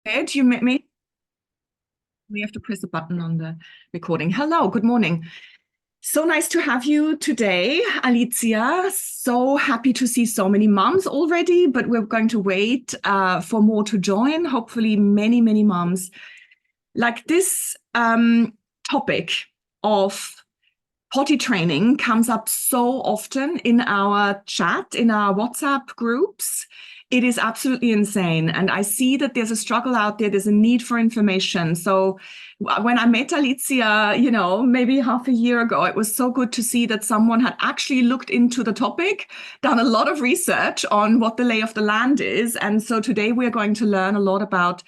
Ed, you may we have to press a button on the recording. Hello, good morning. So nice to have you today, Alicia. So happy to see so many moms already, but we're going to wait for more to join. Hopefully, many moms. Like this topic of potty training comes up so often in our chat, in our WhatsApp groups. It is absolutely insane. And I see that there's a struggle out there. There's a need for information. So when I met Alicia, maybe half a year ago, it was so good to see that someone had actually looked into the topic, done a lot of research on what the lay of the land is. And so today we're going to learn a lot about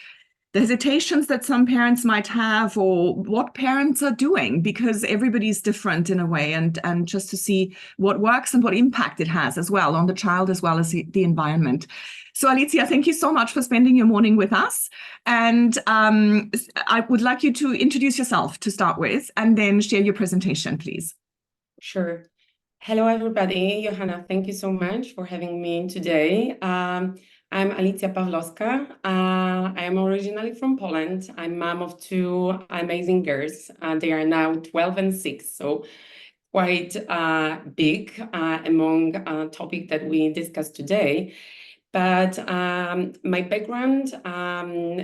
the hesitations that some parents might have, or what parents are doing, because everybody's different in a way, and just to see what works and what impact it has as well on the child as well as the environment. So Alicia, thank you so much for spending your morning with us. And I would like you to introduce yourself to start with, and then share your presentation, please. Sure. Hello, everybody. Johanna, thank you so much for having me today. I'm Alicja Pawlowska. I am originally from Poland. I'm mom of two amazing girls. They are now 12 and 6, so quite big among topic that we discussed today. But my background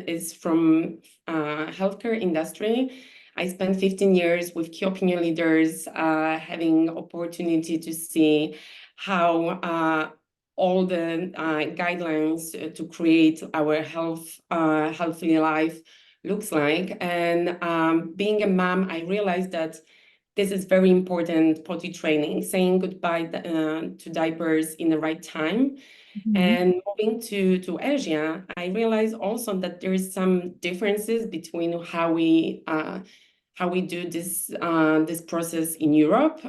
is from healthcare industry. I spent 15 years with key opinion leaders, having opportunity to see how all the guidelines to create our healthy life looks like. And being a mom, I realized that this is very important, potty training, saying goodbye to diapers in the right time. Mm-hmm. And moving to Asia, I realized also that there is some differences between how we do this process in Europe.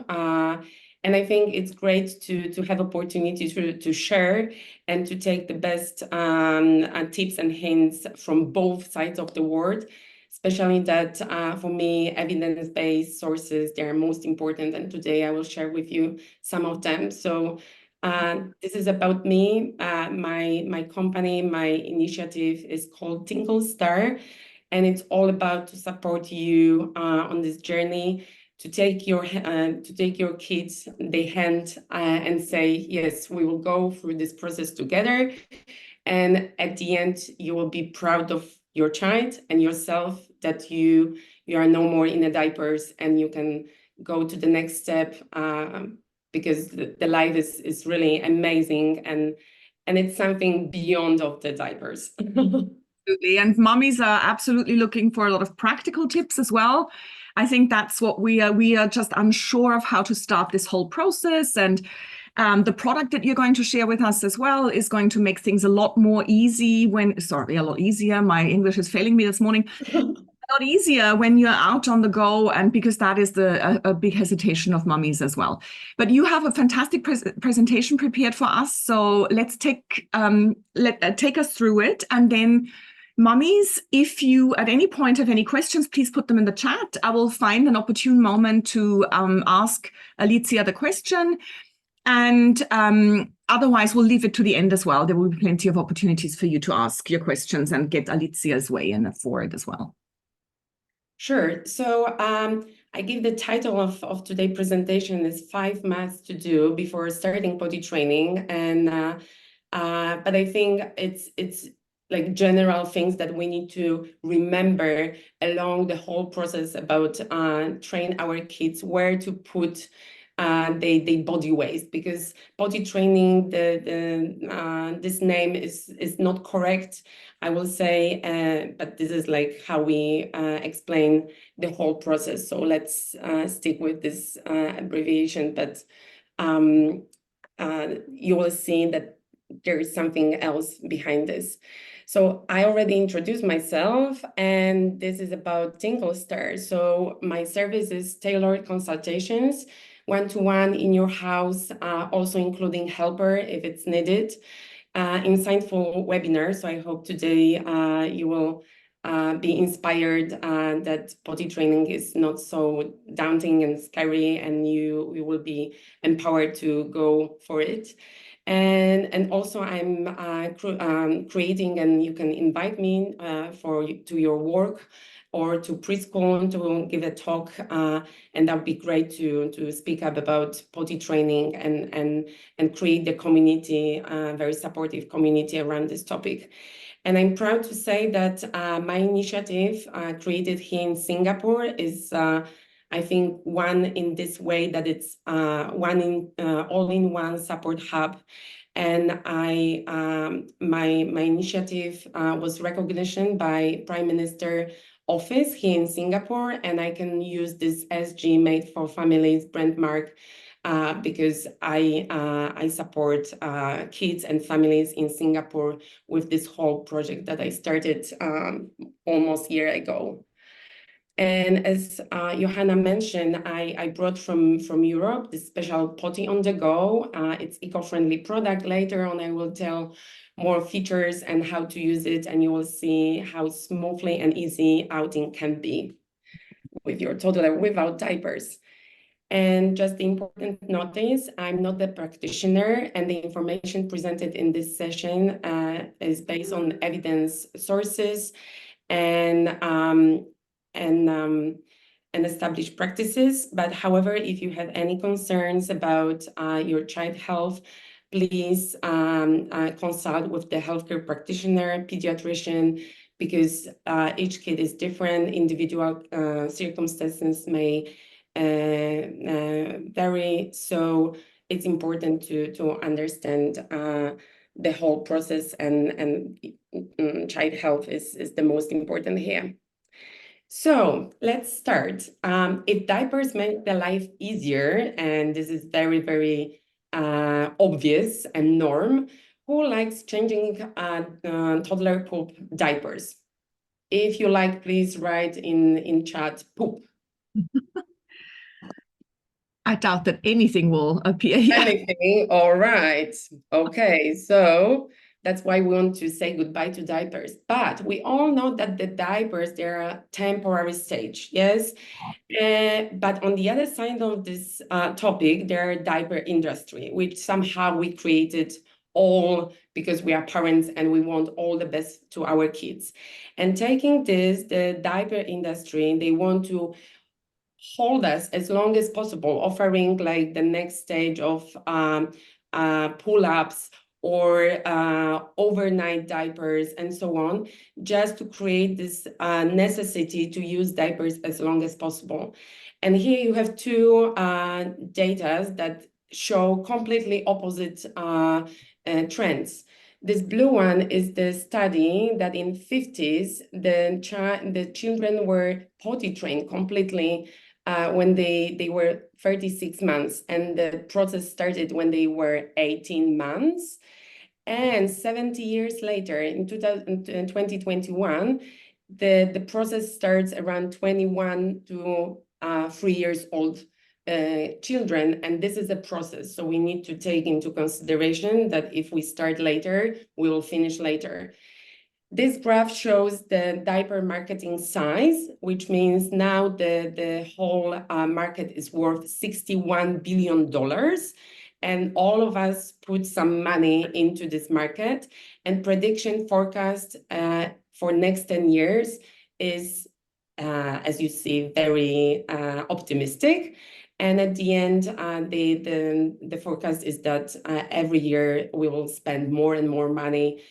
And I think it's great to have opportunity to share and to take the best tips and hints from both sides of the world, especially that for me, evidence-based sources, they are most important. And today I will share with you some of them. So this is about me. My company, my initiative is called tinklestarsg, and it's all about to support you on this journey, to take your kids the hand and say, yes, we will go through this process together. And at the end, you will be proud of your child and yourself, that you are no more in the diapers and you can go to the next step, because the life is really amazing, and it's something beyond of the diapers. Absolutely. And mummies are absolutely looking for a lot of practical tips as well. I think that's what we are. We are just unsure of how to start this whole process. And the product that you're going to share with us as well is going to make things a lot more easy a lot easier. My English is failing me this morning. A lot easier when you're out on the go, and because that is a big hesitation of mummies as well. But you have a fantastic presentation prepared for us. So let's take us through it, and then mummies, if you at any point have any questions, please put them in the chat. I will find an opportune moment to ask Alicia the question. And otherwise, we'll leave it to the end as well. There will be plenty of opportunities for you to ask your questions and get Alicia's way in for it as well. Sure. So I give the title of today's presentation is 5 Maths to Do Before Starting Potty Training. And but I think it's like general things that we need to remember along the whole process about train our kids where to put the body waste, because potty training, this name is not correct, I will say, but this is like how we explain the whole process. So let's stick with this abbreviation, but you will see that there is something else behind this. So I already introduced myself, and this is about tinklestarsg. So my service is tailored consultations, one-to-one in your house, also including helper if it's needed, insightful webinars. So I hope today you will be inspired that potty training is not so daunting and scary, and you will be empowered to go for it. And also I'm creating, and you can invite me to your work or to preschool to give a talk, and that would be great to speak up about potty training and create the community, very supportive community around this topic. And I'm proud to say that my initiative created here in Singapore is, I think, one in this way that it's all-in-one support hub. And my initiative was recognition by Prime Minister Office here in Singapore, and I can use this SG Made for Families brand mark because I support kids and families in Singapore with this whole project that I started almost a year ago. And as Johanna mentioned, I brought from Europe this special potty on the go. It's eco-friendly product. Later on, I will tell more features and how to use it, and you will see how smoothly and easy outing can be with your toddler without diapers. And just the important notice, I'm not the practitioner, and the information presented in this session is based on evidence sources and established practices. But however, if you have any concerns about your child health, please consult with the healthcare practitioner, pediatrician, because each kid is different. Individual circumstances may vary. So it's important to understand the whole process, and child health is the most important here. So let's start. If diapers make the life easier, and this is very, very obvious and norm, who likes changing toddler poop diapers? If you like, please write in chat poop. I doubt that anything will appear here. Anything, all right. Okay, so that's why we want to say goodbye to diapers. But we all know that the diapers, they're a temporary stage, yes? But on the other side of this topic, there are diaper industry, which somehow we created all because we are parents and we want all the best to our kids. And taking this, the diaper industry, they want to hold us as long as possible, offering like the next stage of pull-ups or overnight diapers and so on, just to create this necessity to use diapers as long as possible. And here you have two data that show completely opposite trends. This blue one is the study that in 50s, the children were potty trained completely when they were 36 months, and the process started when they were 18 months. And 70 years later, in 2021, the process starts around 21 to 3 years old children, and this is a process. So we need to take into consideration that if we start later, we will finish later. This graph shows the diaper marketing size, which means now the whole market is worth $61 billion. And all of us put some money into this market. And prediction forecast for next 10 years is, as you see, very optimistic. And at the end, the forecast is that every year we will spend more and more money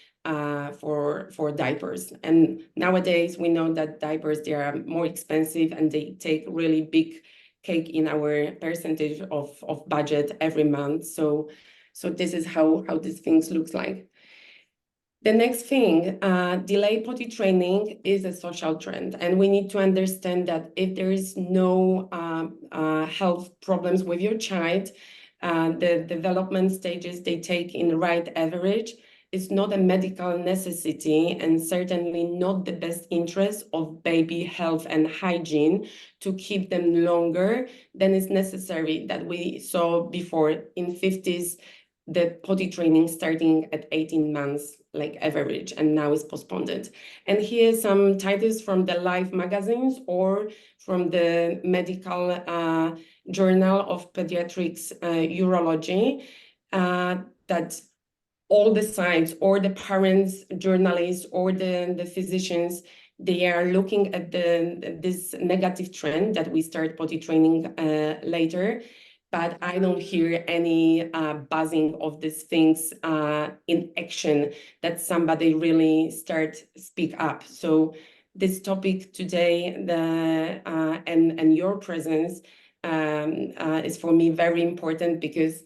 for diapers. And nowadays we know that diapers, they are more expensive and they take really big cake in our percentage of budget every month. So this is how these things looks like. The next thing, delay potty training is a social trend, and we need to understand that if there is no health problems with your child, the development stages they take in right average, it's not a medical necessity and certainly not the best interest of baby health and hygiene to keep them longer than is necessary that we saw before in 50s, the potty training starting at 18 months, like average, and now is postponed. And here's some titles from the Life magazines or from the medical journal of pediatrics urology. that all the sites or the parents, journalists, or the physicians, they are looking at this negative trend that we start potty training later, but I don't hear any buzzing of these things in action, that somebody really speak up. So this topic today, and your presence is for me very important, because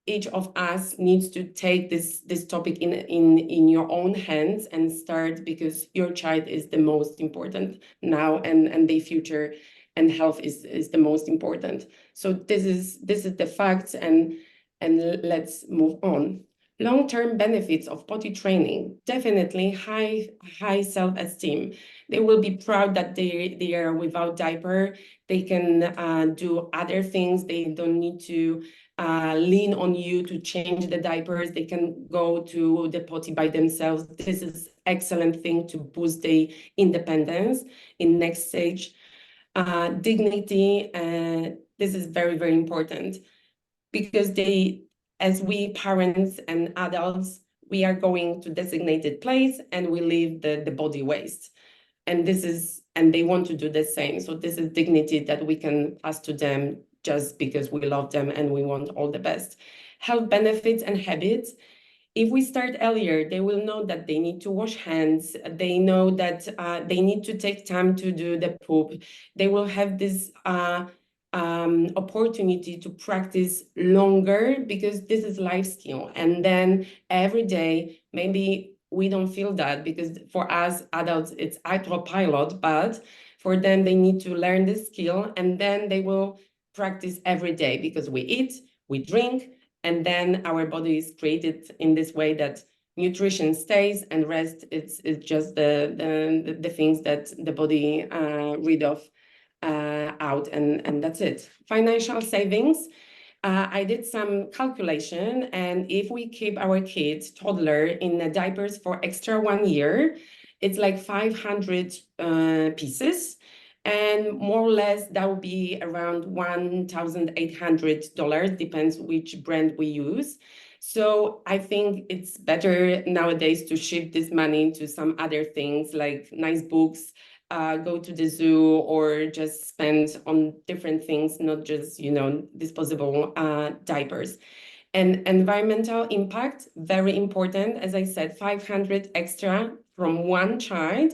each of us needs to take this topic in your own hands and start, because your child is the most important now, and the future, and health is the most important. So this is the facts, and let's move on. Long-term benefits of potty training: definitely high self-esteem. They will be proud that they are without diaper. They can do other things. They don't need to lean on you to change the diapers. They can go to the potty by themselves. This is excellent thing to boost their independence in next stage. Dignity, this is very, very important, because as we parents and adults, we are going to designated place and we leave the body waste. And they want to do the same. So this is dignity that we can pass to them, just because we love them and we want all the best. Health benefits and habits. If we start earlier, they will know that they need to wash hands. They know that they need to take time to do the poop. They will have this opportunity to practice longer, because this is life skill. And then every day, maybe we don't feel that, because for us adults, it's autopilot, but for them, they need to learn this skill, and then they will practice every day, because we eat, we drink, and then our body is created in this way that nutrition stays, and rest it's just the things that the body rid of out, and that's it. Financial savings. I did some calculation, and if we keep our kids, toddler, in the diapers for extra 1 year, it's like 500 pieces. And more or less, that would be around $1,800, depends which brand we use. So I think it's better nowadays to shift this money to some other things, like nice books, go to the zoo, or just spend on different things, not just, disposable diapers. And environmental impact, very important. As I said, 500 extra from one child.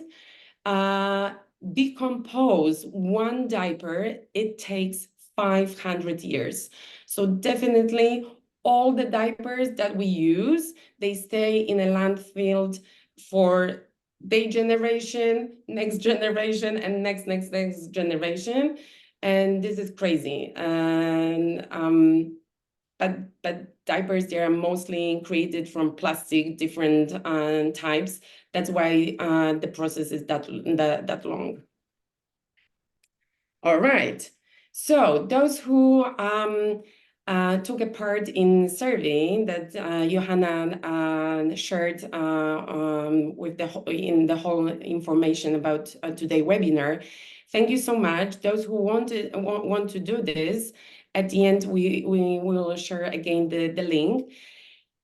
Decompose one diaper, it takes 500 years. So definitely all the diapers that we use, they stay in a landfill for their generation, next generation, and next generation. And this is crazy. And but diapers, they are mostly created from plastic, different types. That's why the process is that long. All right. So those who took a part in survey that Johanna shared with in the whole information about today's webinar, thank you so much. Those who want to do this, at the end we will share again the link.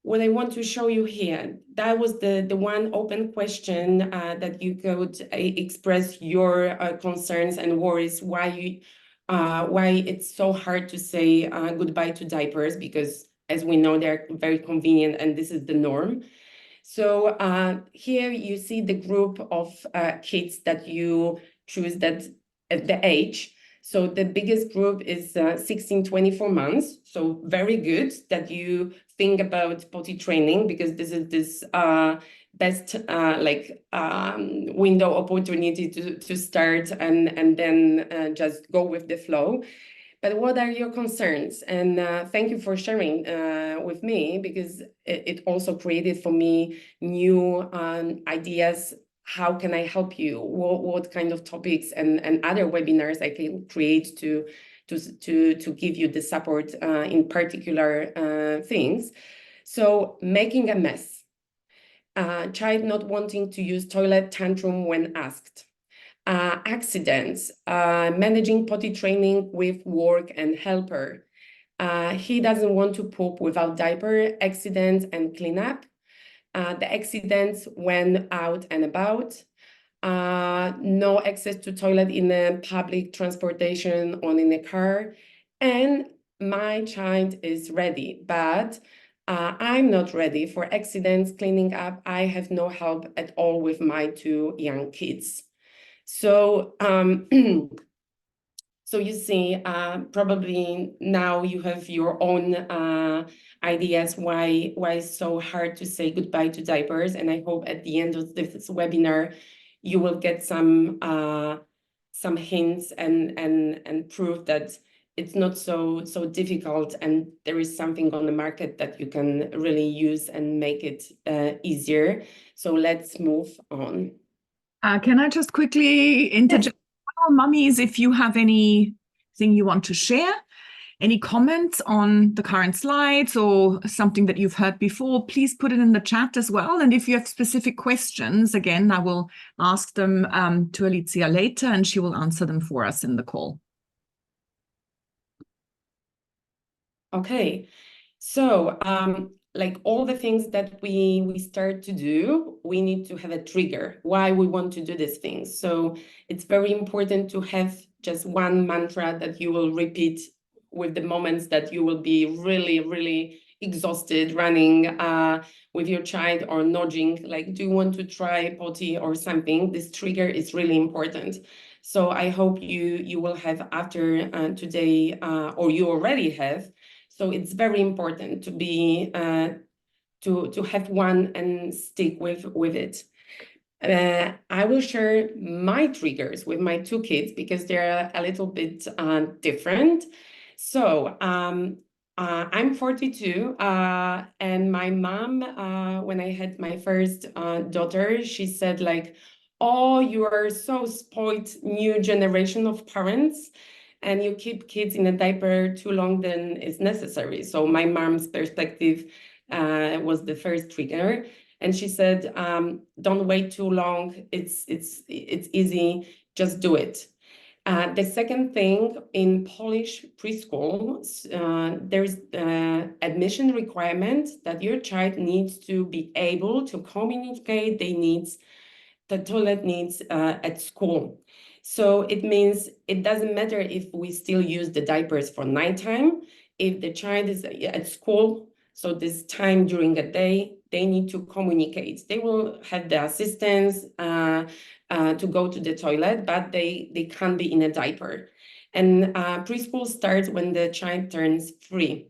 What I want to show you here, that was the one open question that you could express your concerns and worries, why it's so hard to say goodbye to diapers, because as we know, they're very convenient and this is the norm. So here you see the group of kids that you choose, that at the age. So the biggest group is 16-24 months. So very good that you think about potty training, because this is this best window opportunity to start and then just go with the flow. But what are your concerns? And thank you for sharing with me, because it also created for me new ideas. How can I help you? What kind of topics and other webinars I can create to give you the support in particular things. So making a mess, child not wanting to use toilet, tantrum when asked, accidents, managing potty training with work and helper, He doesn't want to poop without diaper, accidents, and cleanup. The accidents when out and about. No access to toilet in a public transportation or in a car. And my child is ready, but I'm not ready for accidents, cleaning up. I have no help at all with my 2 young kids. So, so you see, probably now you have your own ideas why it's so hard to say goodbye to diapers. And I hope at the end of this webinar, you will get some hints and proof that it's not so difficult, and there is something on the market that you can really use and make it easier. So let's move on. Can I just quickly interject? Well, mummies, if you have anything you want to share, any comments on the current slides or something that you've heard before, please put it in the chat as well. And if you have specific questions, again, I will ask them to Alicja later, and she will answer them for us in the call. Okay, so like all the things that we start to do, we need to have a trigger why we want to do these things. So it's very important to have just one mantra that you will repeat with the moments that you will be really, really exhausted running with your child or nudging, like, do you want to try potty or something? This trigger is really important. So I hope you will have after today, or you already have. So it's very important to be to have one and stick with it. I will share my triggers with my 2 kids because they're a little bit different. So I'm 42, and my mom, when I had my first daughter, she said like, "Oh, you are so spoiled, new generation of parents, and you keep kids in a diaper too long than is necessary." So my mom's perspective was the first trigger. And she said, don't wait too long. It's easy, just do it. The second thing, in Polish preschool, there's admission requirement that your child needs to be able to communicate the toilet needs at school. So it means it doesn't matter if we still use the diapers for nighttime. If the child is at school, so this time during the day, they need to communicate. They will have the assistance to go to the toilet, but they can't be in a diaper. And preschool starts when the child turns 3.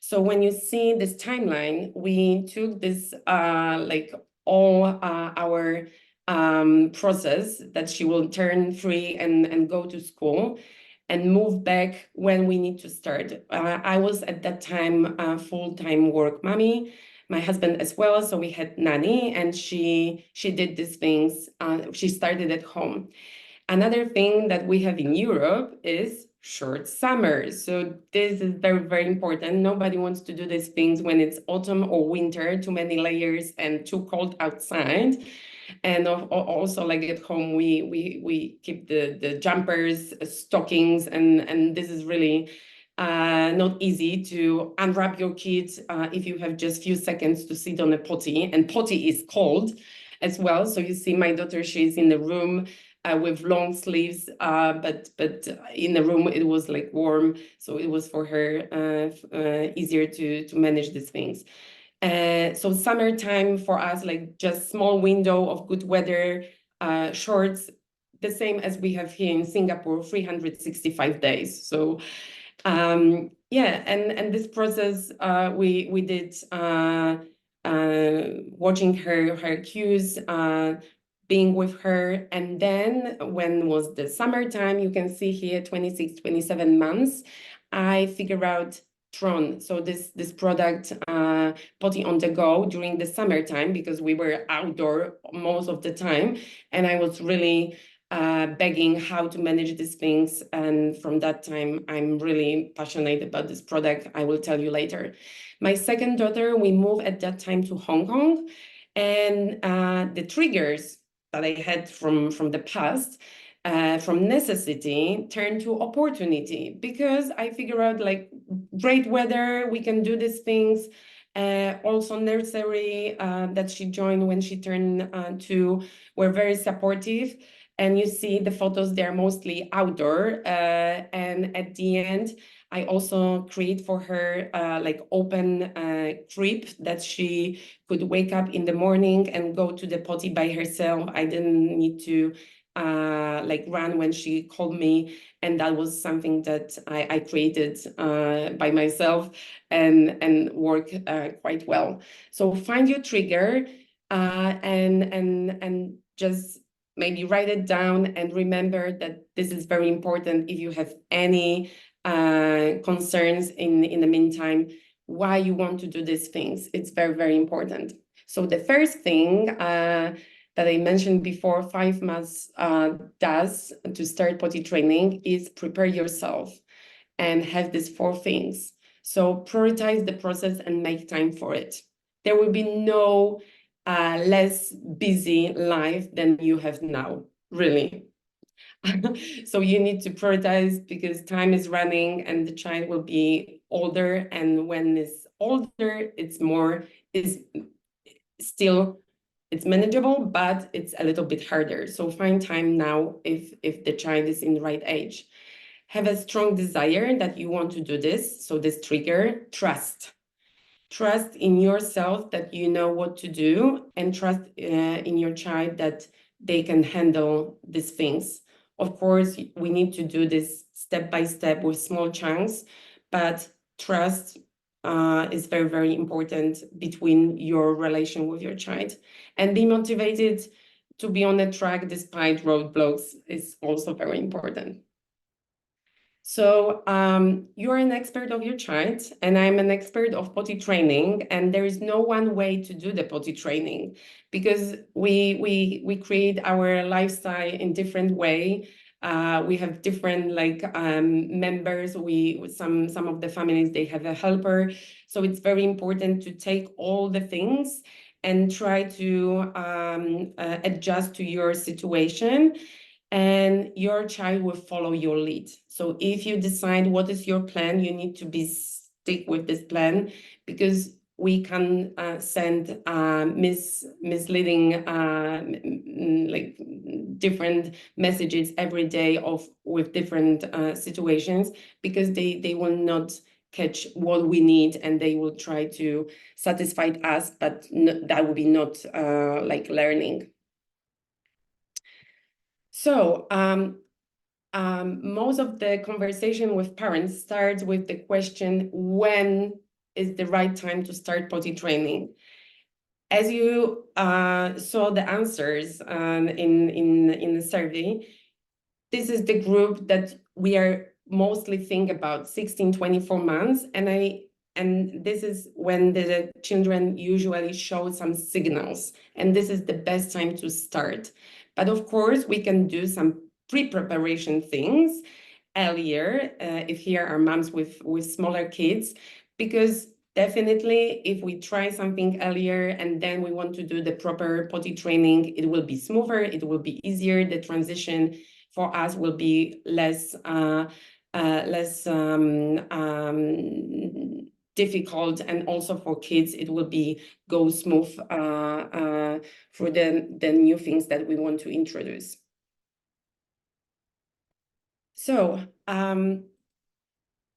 So when you see this timeline, we took this like all our process that she will turn 3 and go to school and move back when we need to start. I was at that time a full-time work mommy, my husband as well, so we had nanny, and she did these things. She started at home. Another thing that we have in Europe is short summers. So this is very, very important. Nobody wants to do these things when it's autumn or winter, too many layers and too cold outside. And also, like at home, we keep the jumpers, stockings, and this is really not easy to unwrap your kids if you have just few seconds to sit on a potty, and potty is cold as well. So you see my daughter, she's in the room with long sleeves, but in the room it was like warm, so it was for her easier to manage these things. So summertime for us, like just small window of good weather, shorts, the same as we have here in Singapore, 365 days. So yeah, and this process we did watching her cues, being with her. And then when was the summertime, you can see here 26, 27 months, I figure out TRON. So this product, potty on the go during the summertime, because we were outdoor most of the time. And I was really begging how to manage these things. And from that time, I'm really passionate about this product. I will tell you later. My second daughter, we moved at that time to Hong Kong. And the triggers that I had from the past, from necessity turn to opportunity, because I figure out like great weather, we can do these things. Also nursery that she joined when she turned 2 were very supportive. And you see the photos, they're mostly outdoor. And at the end, I also create for her like open crib that she could wake up in the morning and go to the potty by herself. I didn't need to like run when she called me. And that was something that I created by myself and work quite well. So find your trigger and just maybe write it down and remember that this is very important. If you have any concerns in the meantime, why you want to do these things, it's very, very important. So the first thing that I mentioned before, 5 months does to start potty training is prepare yourself and have these 4 things. So prioritize the process and make time for it. There will be no less busy life than you have now, really. So you need to prioritize because time is running and the child will be older. And when it's older, it's manageable, but it's a little bit harder. So find time now if the child is in the right age. Have a strong desire that you want to do this. So this trigger, trust. Trust in yourself that you know what to do, and trust in your child that they can handle these things. Of course, we need to do this step by step with small chunks, but trust is very, very important between your relation with your child. And be motivated to be on the track despite roadblocks is also very important. So you're an expert of your child, and I'm an expert of potty training, and there is no one way to do the potty training because we create our lifestyle in different way. We have different like members. Some of the families, they have a helper, so it's very important to take all the things and try to adjust to your situation. And your child will follow your lead. So if you decide what is your plan, you need to stick with this plan, because we can send misleading like different messages every day with different situations, because they will not catch what we need, and they will try to satisfy us, but that will be not like learning. So most of the conversation with parents starts with the question, when is the right time to start potty training? As you saw the answers in the survey, this is the group that we are mostly think about, 16-24 months. And this is when the children usually show some signals, and this is the best time to start. But of course, we can do some pre-preparation things earlier if here are moms with smaller kids, because definitely if we try something earlier and then we want to do the proper potty training, it will be smoother, it will be easier, the transition for us will be less difficult, and also for kids it will go smooth for the new things that we want to introduce. So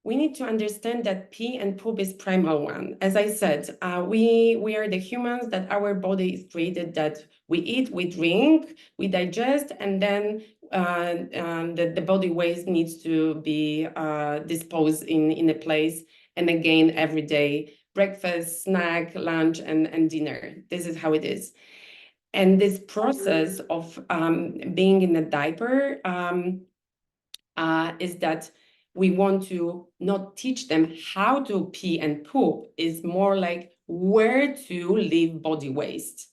we need to understand that pee and poop is primal one. As I said, we are the humans, that our body is created that we eat, we drink, we digest, and then the body waste needs to be disposed in a place. And again, every day, breakfast, snack, lunch, and dinner. This is how it is. And this process of being in a diaper is that we want to not teach them how to pee and poop, is more like where to leave body waste.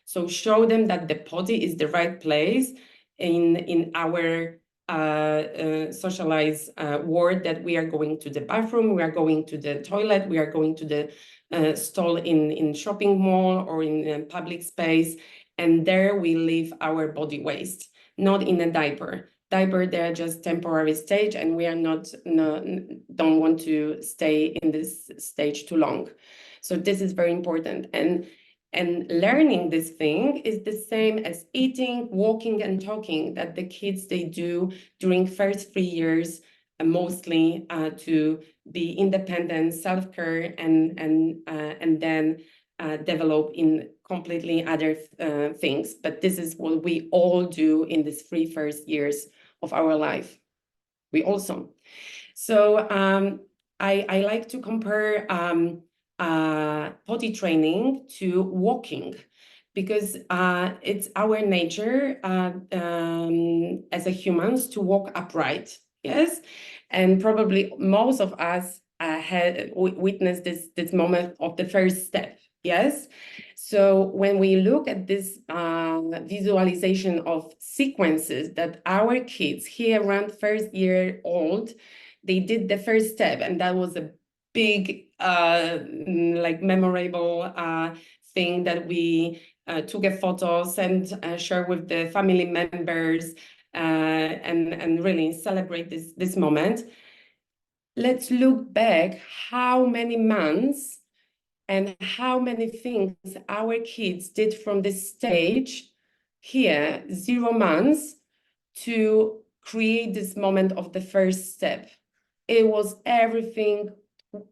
So show them that the potty is the right place in our socialized world, that we are going to the bathroom, we are going to the toilet, we are going to the stall in shopping mall or in a public space, and there we leave our body waste, not in a diaper. diaper, they're just temporary stage, and we are don't want to stay in this stage too long. So this is very important. And learning this thing is the same as eating, walking, and talking that the kids, they do during first 3 years, mostly to be independent, self-care, and then develop in completely other things. But this is what we all do in these 3 first years of our life. We also. So I like to compare potty training to walking, because it's our nature as a humans to walk upright, yes? And probably most of us had witnessed this moment of the first step, yes? So when we look at this visualization of sequences that our kids here around first year old, they did the first step, and that was a big like memorable thing that we took a photos and share with the family members and really celebrate this moment. Let's look back how many months and how many things our kids did from this stage here, 0 months, to create this moment of the first step. It was everything.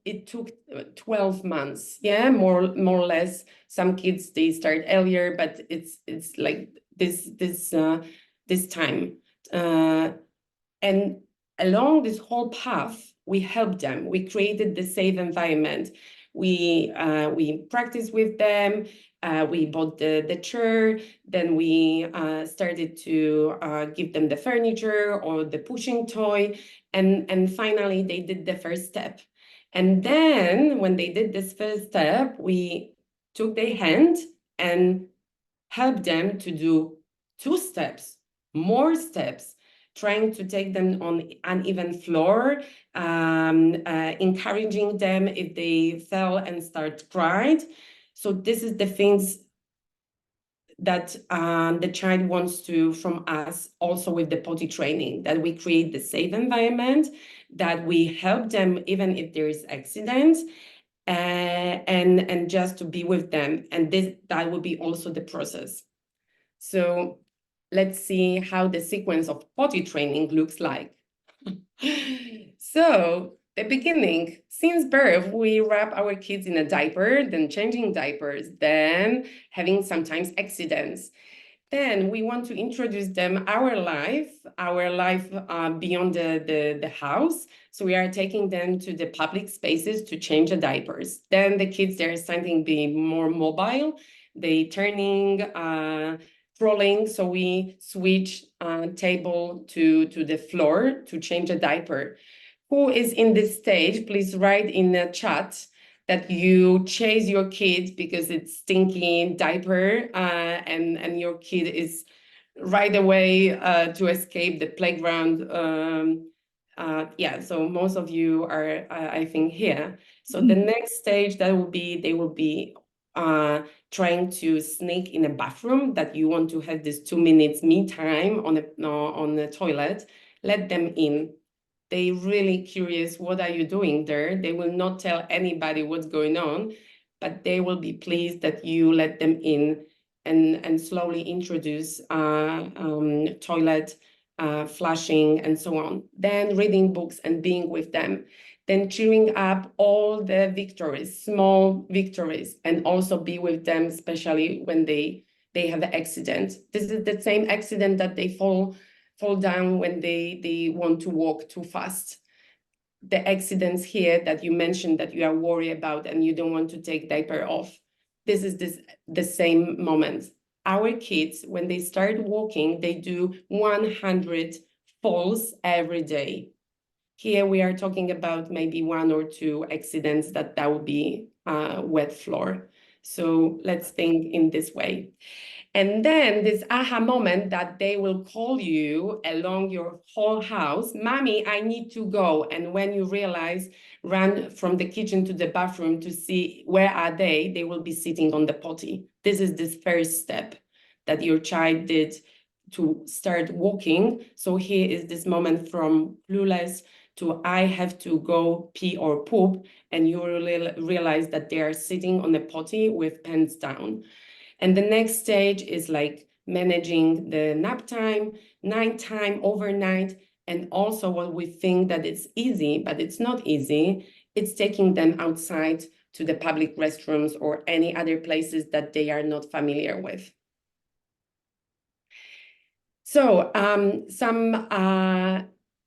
It took 12 months, yeah, more or less. Some kids, they start earlier, but it's like this time. And along this whole path, we helped them. We created the safe environment. We practiced with them. We bought the chair. Then we started to give them the furniture or the pushing toy. And finally, they did the first step. And then when they did this first step, we took their hand and helped them to do 2 steps, more steps, trying to take them on uneven floor, encouraging them if they fell and start crying. So this is the things that the child wants to from us, also with the potty training, that we create the safe environment, that we help them even if there is accidents, and just to be with them. And that will be also the process. So let's see how the sequence of potty training looks like. So the beginning, since birth, we wrap our kids in a diaper, then changing diapers, then having sometimes accidents. Then we want to introduce them our life beyond the house. So we are taking them to the public spaces to change the diapers. Then the kids, they're starting to be more mobile. They turning, crawling. So we switch table to the floor to change a diaper. Who is in this stage? Please write in the chat that you chase your kids because it's stinking diaper, and your kid is right away to escape the playground. Yeah, so most of you are, I think, here. So the next stage, that will be, they will be trying to sneak in a bathroom, that you want to have this 2 minutes me time on the toilet. Let them in. They really curious, what are you doing there? They will not tell anybody what's going on, but they will be pleased that you let them in and slowly introduce toilet, flushing, and so on. Then reading books and being with them. Then cheering up all the victories, small victories, and also be with them, especially when they have an accident. This is the same accident that they fall down when they want to walk too fast. The accidents here that you mentioned that you are worried about and you don't want to take diaper off. This is the same moment. Our kids, when they start walking, they do 100 falls every day. Here we are talking about maybe 1 or 2 accidents that would be wet floor. So let's think in this way. And then this aha moment that they will call you along your whole house, Mommy, I need to go. And when you realize, run from the kitchen to the bathroom to see where are they will be sitting on the potty. This is this first step that your child did to start walking. So here is this moment from clueless to I have to go pee or poop, and you realize that they are sitting on the potty with pants down. And the next stage is like managing the nap time, night time, overnight, and also what we think that it's easy, but it's not easy. It's taking them outside to the public restrooms or any other places that they are not familiar with. So some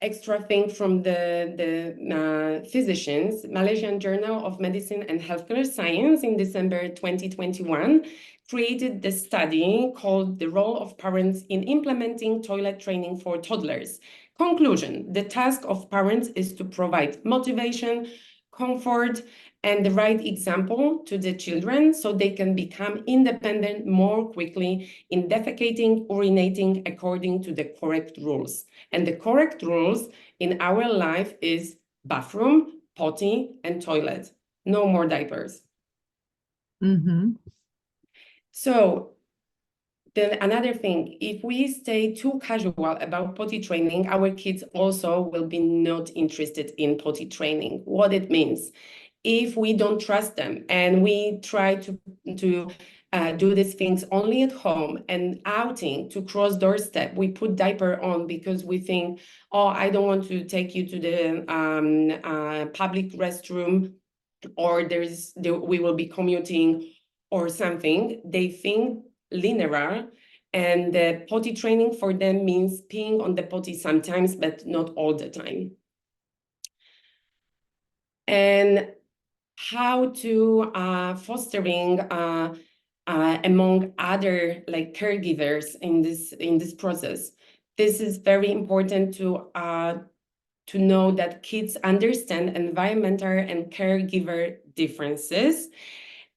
extra thing from the physicians. Malaysian Journal of Medicine and Healthcare Science in December 2021 created the study called The Role of Parents in Implementing Toilet Training for Toddlers. Conclusion: the task of parents is to provide motivation, comfort, and the right example to the children so they can become independent more quickly in defecating, urinating according to the correct rules. And the correct rules in our life is bathroom, potty, and toilet. No more diapers. Mm-hmm. So then another thing, if we stay too casual about potty training, our kids also will be not interested in potty training. What it means, if we don't trust them and we try to do these things only at home and outing to cross doorstep, we put diaper on because we think, oh, I don't want to take you to the public restroom, or we will be commuting or something. They think linear, and the potty training for them means peeing on the potty sometimes, but not all the time. And how to fostering among other like caregivers in this process. This is very important to know that kids understand environmental and caregiver differences,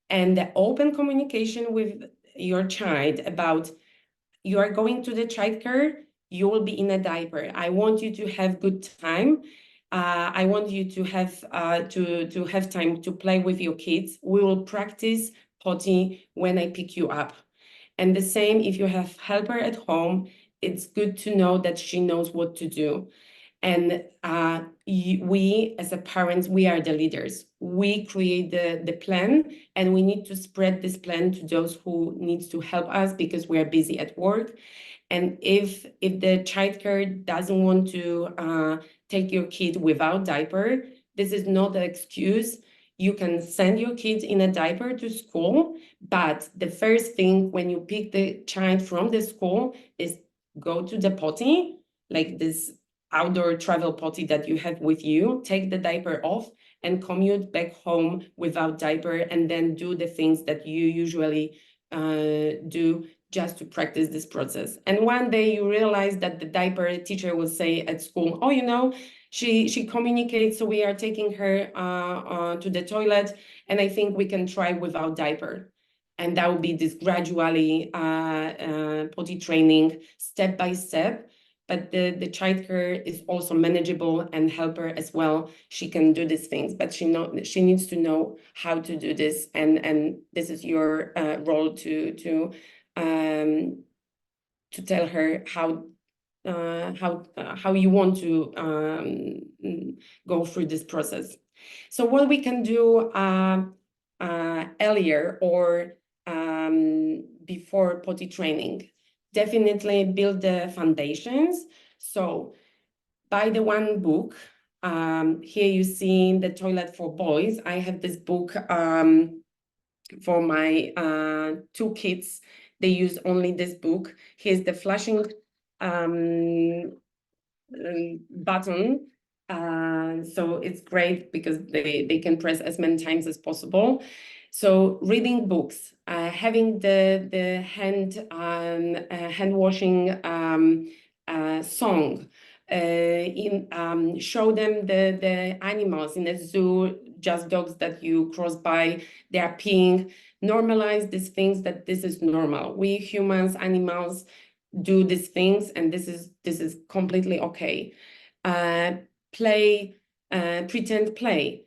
and the open communication with your child about, you are going to the childcare, you will be in a diaper. I want you to have good time. I want you to have time to play with your kids. We will practice potty when I pick you up. And the same, if you have helper at home, it's good to know that she knows what to do. And we as a parents, we are the leaders. We create the plan, and we need to spread this plan to those who needs to help us because we are busy at work. And if the childcare doesn't want to take your kid without diaper, this is not an excuse. You can send your kids in a diaper to school, but the first thing when you pick the child from the school is go to the potty, like this outdoor travel potty that you have with you, take the diaper off and commute back home without diaper, and then do the things that you usually do just to practice this process. And one day you realize that the diaper teacher will say at school, oh, you know, she communicates, so we are taking her to the toilet, and I think we can try without diaper. And that will be this gradually potty training step by step. But the childcare is also manageable and help her as well. She can do these things, but she needs to know how to do this, and this is your role to tell her how you want to go through this process. So what we can do earlier or before potty training. Definitely build the foundations. So buy the one book. Here you see The Toilet for Boys. I have this book for my 2 kids. They use only this book. Here's the flashing button. So it's great because they can press as many times as possible. So reading books, having the hand washing song, show them the animals in a zoo, just dogs that you cross by, they are peeing. Normalize these things, that this is normal. We humans, animals do these things, and this is completely okay. Play, pretend play.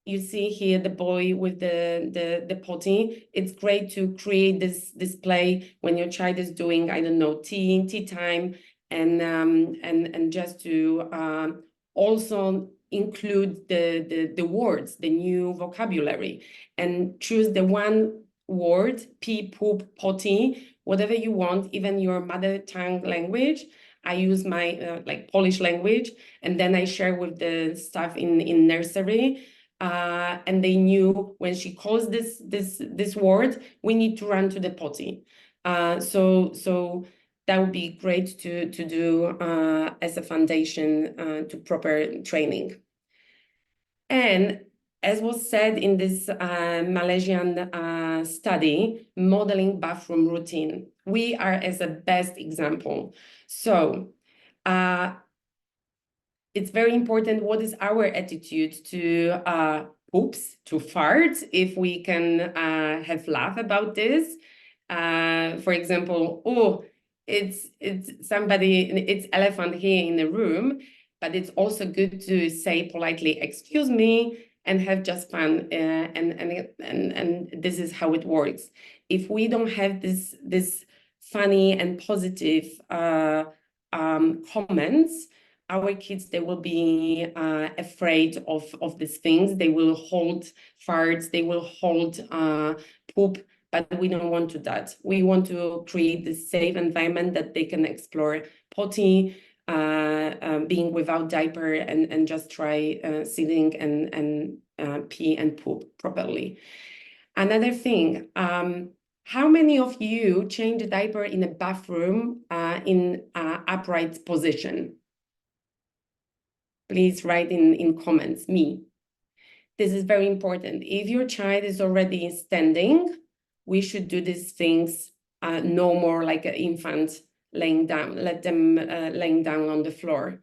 you see here the boy with the potty. It's great to create this display when your child is doing, I don't know, tea time, and just to also include the words, the new vocabulary, and choose the one word, pee, poop, potty, whatever you want, even your mother tongue language. I use my like Polish language, and then I share with the staff in nursery. And they knew when she calls this word, we need to run to the potty. So that would be great to do as a foundation to proper training. And as was said in this Malaysian study, modeling bathroom routine, we are as a best example. So it's very important what is our attitude to poops, to farts, if we can have laugh about this. For example, oh, it's elephant here in the room, but it's also good to say politely, excuse me, and have just fun. And this is how it works. If we don't have this funny and positive comments, our kids, they will be afraid of these things. They will hold farts, they will hold poop, but we don't want to that. We want to create this safe environment that they can explore potty, being without diaper, and just try sitting and pee and poop properly. Another thing, how many of you change a diaper in a bathroom in upright position? Please write in comments, me. This is very important. If your child is already standing, we should do these things no more like an infant laying down. Let them laying down on the floor.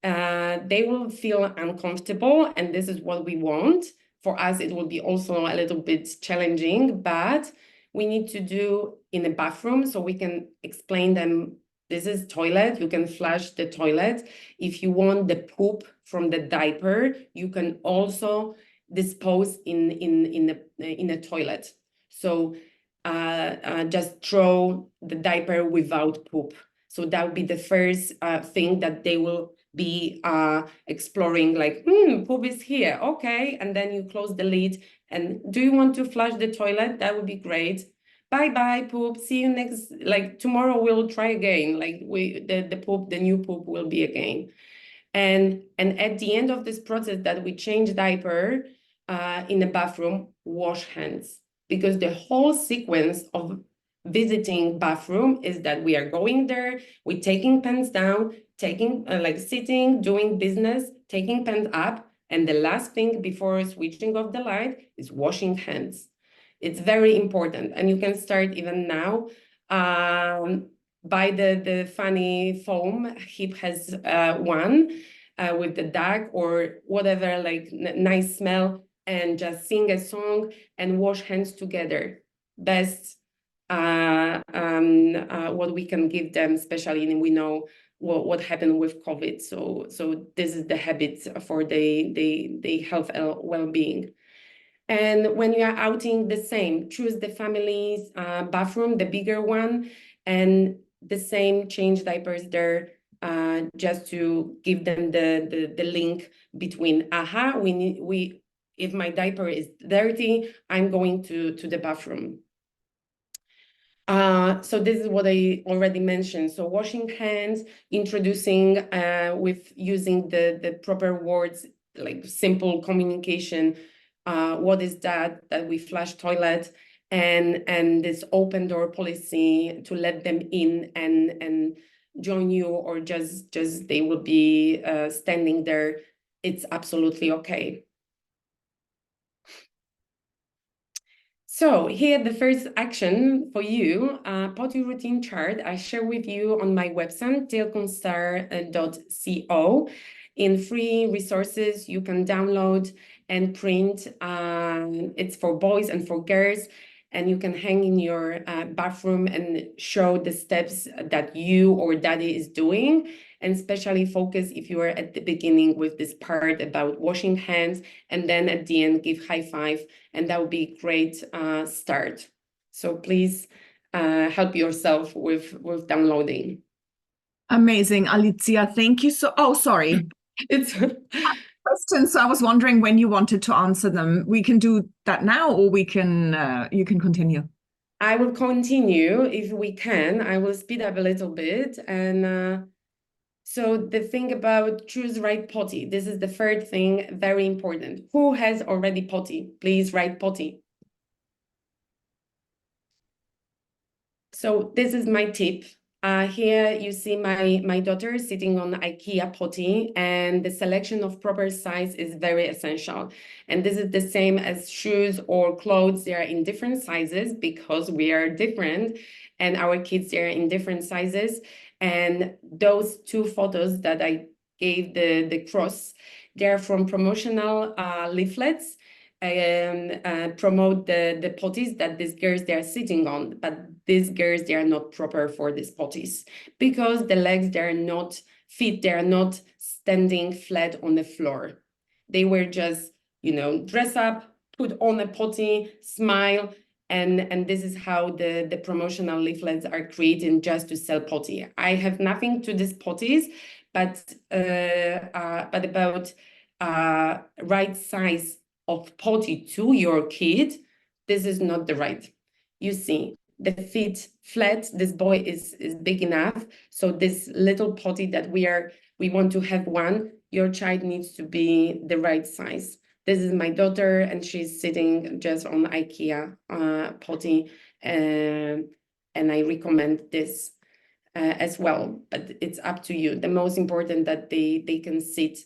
They will feel uncomfortable, and this is what we want. For us, it will be also a little bit challenging, but we need to do in a bathroom so we can explain them, this is toilet, you can flush the toilet. If you want the poop from the diaper, you can also dispose in a toilet. So just throw the diaper without poop. So that would be the first thing that they will be exploring, like, poop is here, okay. And then you close the lid, and do you want to flush the toilet? That would be great. Bye-bye, poop. See you next, like tomorrow we'll try again. Like the new poop will be again. And at the end of this process that we change diaper in the bathroom, wash hands. Because the whole sequence of visiting bathroom is that we are going there, we're taking pants down, taking like sitting, doing business, taking pants up. And the last thing before switching off the light is washing hands. It's very important, and you can start even now. Buy the funny foam. Hip has one with the duck or whatever, like nice smell, and just sing a song and wash hands together. Best what we can give them, especially when we know what happened with COVID. So this is the habit for the health and well-being. And when you are outing, the same, choose the family's bathroom, the bigger one, and the same, change diapers there, just to give them the link between, if my diaper is dirty, I'm going to the bathroom. So this is what I already mentioned. So washing hands, introducing with using the proper words, like simple communication. What is that we flush toilet, and this open door policy to let them in and join you, or just they will be standing there. It's absolutely okay. So here, the first action for you, potty routine chart, I share with you on my website, tinklestarsg.co. In free resources you can download and print. It's for boys and for girls. and you can hang in your bathroom and show the steps that you or daddy is doing, and especially focus if you are at the beginning with this part about washing hands, and then at the end give high five, and that would be a great start. So please help yourself with downloading. Amazing, Alicja. Thank you so. Oh, sorry. It's Questions. So I was wondering when you wanted to answer them. We can do that now, or we can. You can continue. I will continue if we can. I will speed up a little bit. And so the thing about choose right potty. This is the third thing, very important. Who has already potty? Please write potty. So this is my tip. Here you see my daughter sitting on IKEA potty, and the selection of proper size is very essential. And this is the same as shoes or clothes. They are in different sizes because we are different, and our kids are in different sizes. And those two photos that I gave the cross, they're from promotional leaflets and promote the potties that these girls they are sitting on, but these girls they are not proper for these potties because the legs they are not fit, they are not standing flat on the floor. They were just, you know, dress up, put on a potty, smile, and this is how the promotional leaflets are created just to sell potty. I have nothing to these potties, but about right size of potty to your kid, this is not the right. You see, the feet flat, this boy is big enough. So this little potty that we want to have one, your child needs to be the right size. This is my daughter, and she's sitting just on IKEA potty, and I recommend this as well, but it's up to you. The most important that they can sit.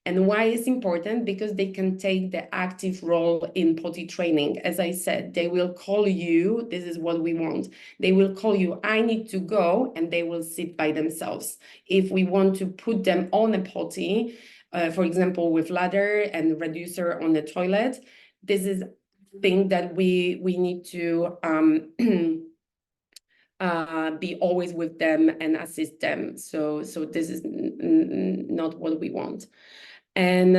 And why it's important? Because they can take the active role in potty training. As I said, they will call you, this is what we want. They will call you, I need to go, and they will sit by themselves. If we want to put them on a potty, for example, with ladder and reducer on the toilet, this is thing that we need to be always with them and assist them. So this is not what we want. And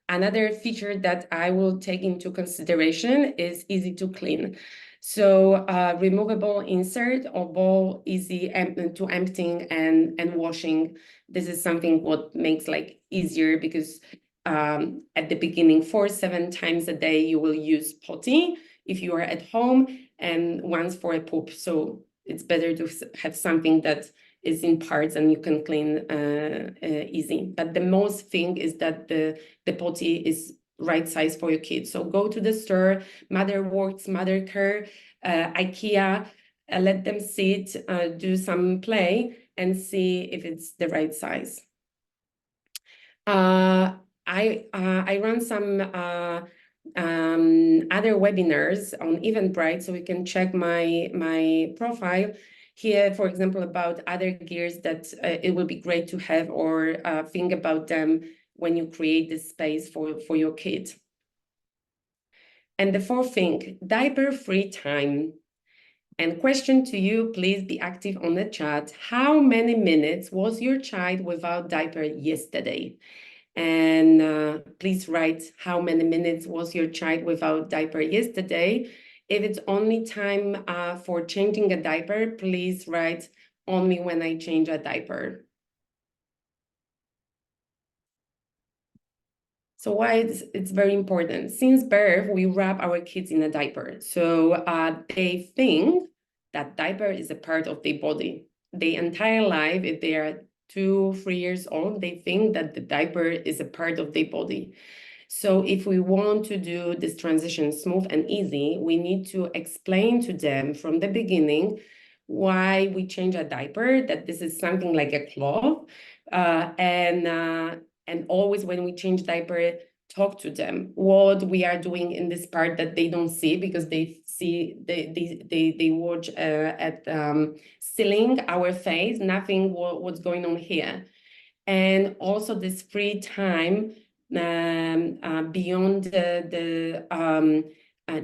another feature that I will take into consideration is easy to clean. So removable insert or bowl, easy to emptying and washing. This is something what makes like easier because at the beginning, 4-7 times a day, you will use potty if you are at home, and once for a poop. So it's better to have something that is in parts and you can clean easy. But the most thing is that the potty is right size for your kids. So go to the store, Mother Works, Mother Care, IKEA, let them sit, do some play and see if it's the right size. I run some other webinars on Eventbrite, so you can check my profile here, for example, about other gears that it will be great to have or think about them when you create this space for your kid. And the fourth thing, diaper-free time. And question to you, please be active on the chat. How many minutes was your child without diaper yesterday? And please write how many minutes was your child without diaper yesterday. If it's only time for changing a diaper, please write only when I change a diaper. So why it's very important? Since birth, we wrap our kids in a diaper. So they think that diaper is a part of their body. Their entire life, if they are 2-3 years old, they think that the diaper is a part of their body. So if we want to do this transition smooth and easy, we need to explain to them from the beginning why we change a diaper, that this is something like a cloth, and always when we change diaper, talk to them what we are doing in this part that they don't see because they see they watch at ceiling our face, nothing what's going on here. And also this free time beyond the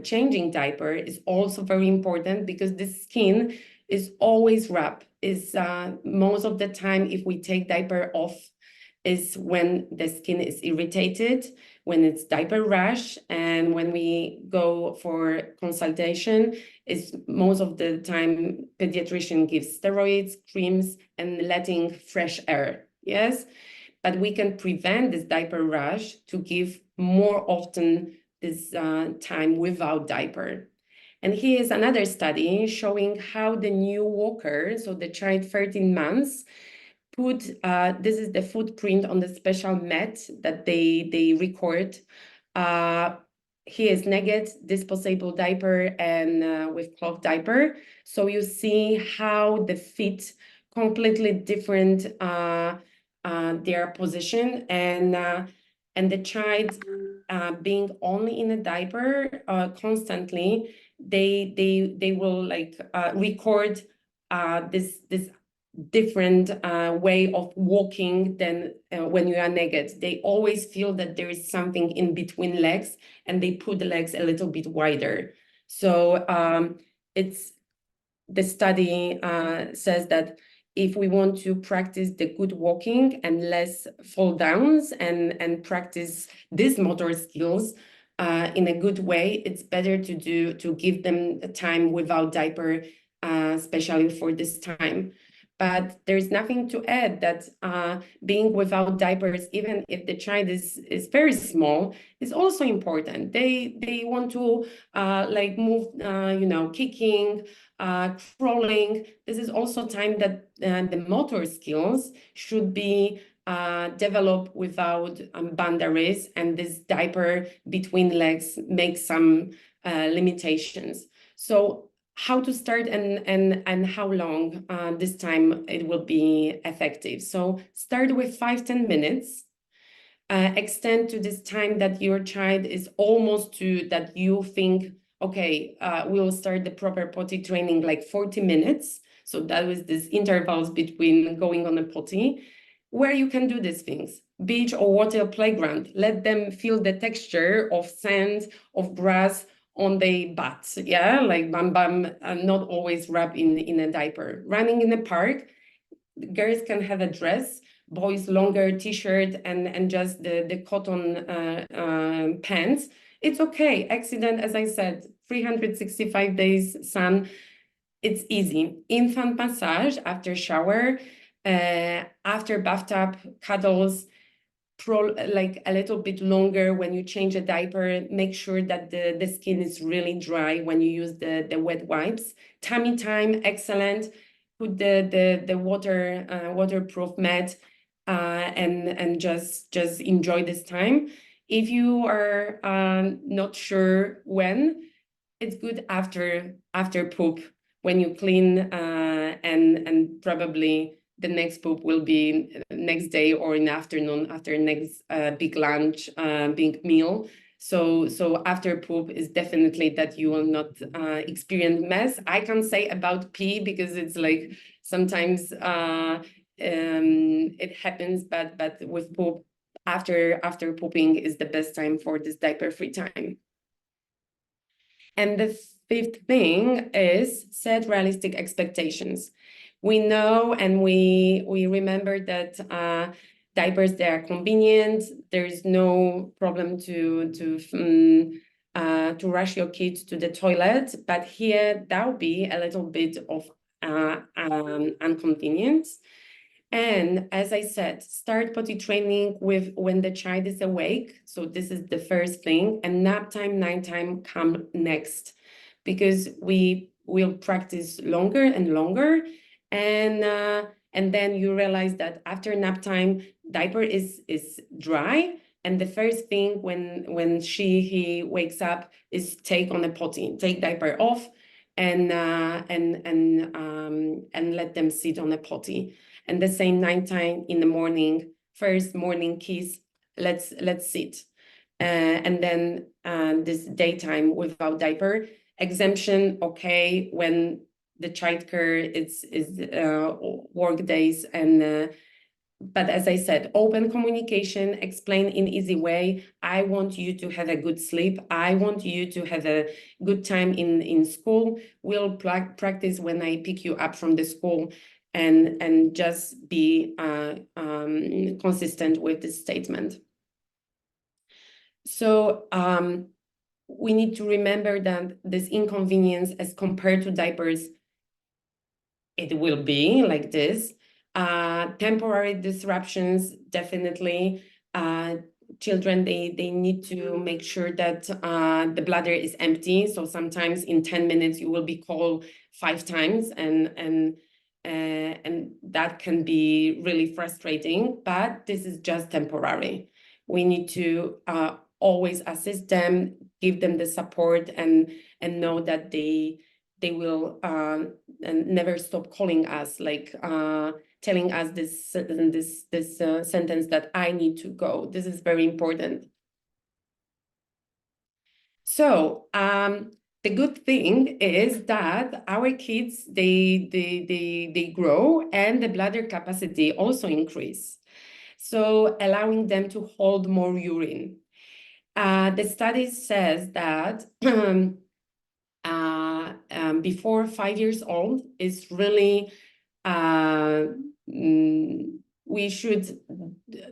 changing diaper is also very important, because the skin is always rough. Is most of the time, if we take diaper off, is when the skin is irritated, when it's diaper rash, and when we go for consultation, is most of the time pediatrician gives steroids, creams, and letting fresh air. Yes, but we can prevent this diaper rash to give more often this time without diaper. And here is another study showing how the new walker, so the child 13 months, put, this is the footprint on the special mat that they record. Here is naked, disposable diaper, and with cloth diaper. So you see how the feet completely different their position, and the child being only in a diaper constantly, they will like record this different way of walking than when you are naked. They always feel that there is something in between legs, and they put the legs a little bit wider. So it's, the study says that if we want to practice the good walking and less fall downs, and practice these motor skills in a good way, it's better to give them time without diaper, especially for this time. But there's nothing to add that being without diapers, even if the child is very small, is also important. They want to like move, you know, kicking, crawling. This is also time that the motor skills should be developed without boundaries, and this diaper between legs makes some limitations. So how to start and how long this time it will be effective. So start with 5-10 minutes. Extend to this time that your child is almost to, that you think, okay, we'll start the proper potty training like 40 minutes. So that was this intervals between going on a potty, where you can do these things. Beach or water playground. Let them feel the texture of sand, of grass on the butts, yeah, like bam bam, not always wrapped in a diaper. Running in the park, girls can have a dress, boys longer t-shirt and just the cotton pants. It's okay. Accident, as I said, 365 days sun, it's easy. Infant massage after shower, after bathtub, cuddles, like a little bit longer when you change a diaper. Make sure that the skin is really dry when you use the wet wipes. Tummy time, excellent. Put the waterproof mat and just enjoy this time. If you are not sure when, it's good after poop, when you clean, and probably the next poop will be next day or in the afternoon after next big lunch, big meal. So after poop is definitely that you will not experience mess. I can't say about pee because it's like sometimes it happens, but with poop, after pooping is the best time for this diaper-free time. And the fifth thing is set realistic expectations. We know and we remember that diapers, they are convenient. There is no problem to rush your kids to the toilet, but here that will be a little bit of inconvenience. And as I said, start potty training with when the child is awake. So this is the first thing, and nap time, night time come next, because we will practice longer and longer. And then you realize that after nap time, diaper is dry. And the first thing when he wakes up is take on a potty, take diaper off, and let them sit on a potty. And the same nighttime in the morning, first morning kiss, let's sit. And then this daytime without diaper. Exemption, okay, when the childcare is work days and But as I said, open communication, explain in easy way. I want you to have a good sleep. I want you to have a good time in school. We'll practice when I pick you up from the school, and just be consistent with this statement. So we need to remember that this inconvenience as compared to diapers, it will be like this. Temporary disruptions, definitely. Children, they need to make sure that the bladder is empty. So sometimes in 10 minutes, you will be called 5 times, and that can be really frustrating, but this is just temporary. We need to always assist them, give them the support, and know that they will and never stop calling us, like telling us this sentence that I need to go. This is very important. So the good thing is that our kids, they grow, and the bladder capacity also increase, so allowing them to hold more urine. The study says that before 5 years old is really we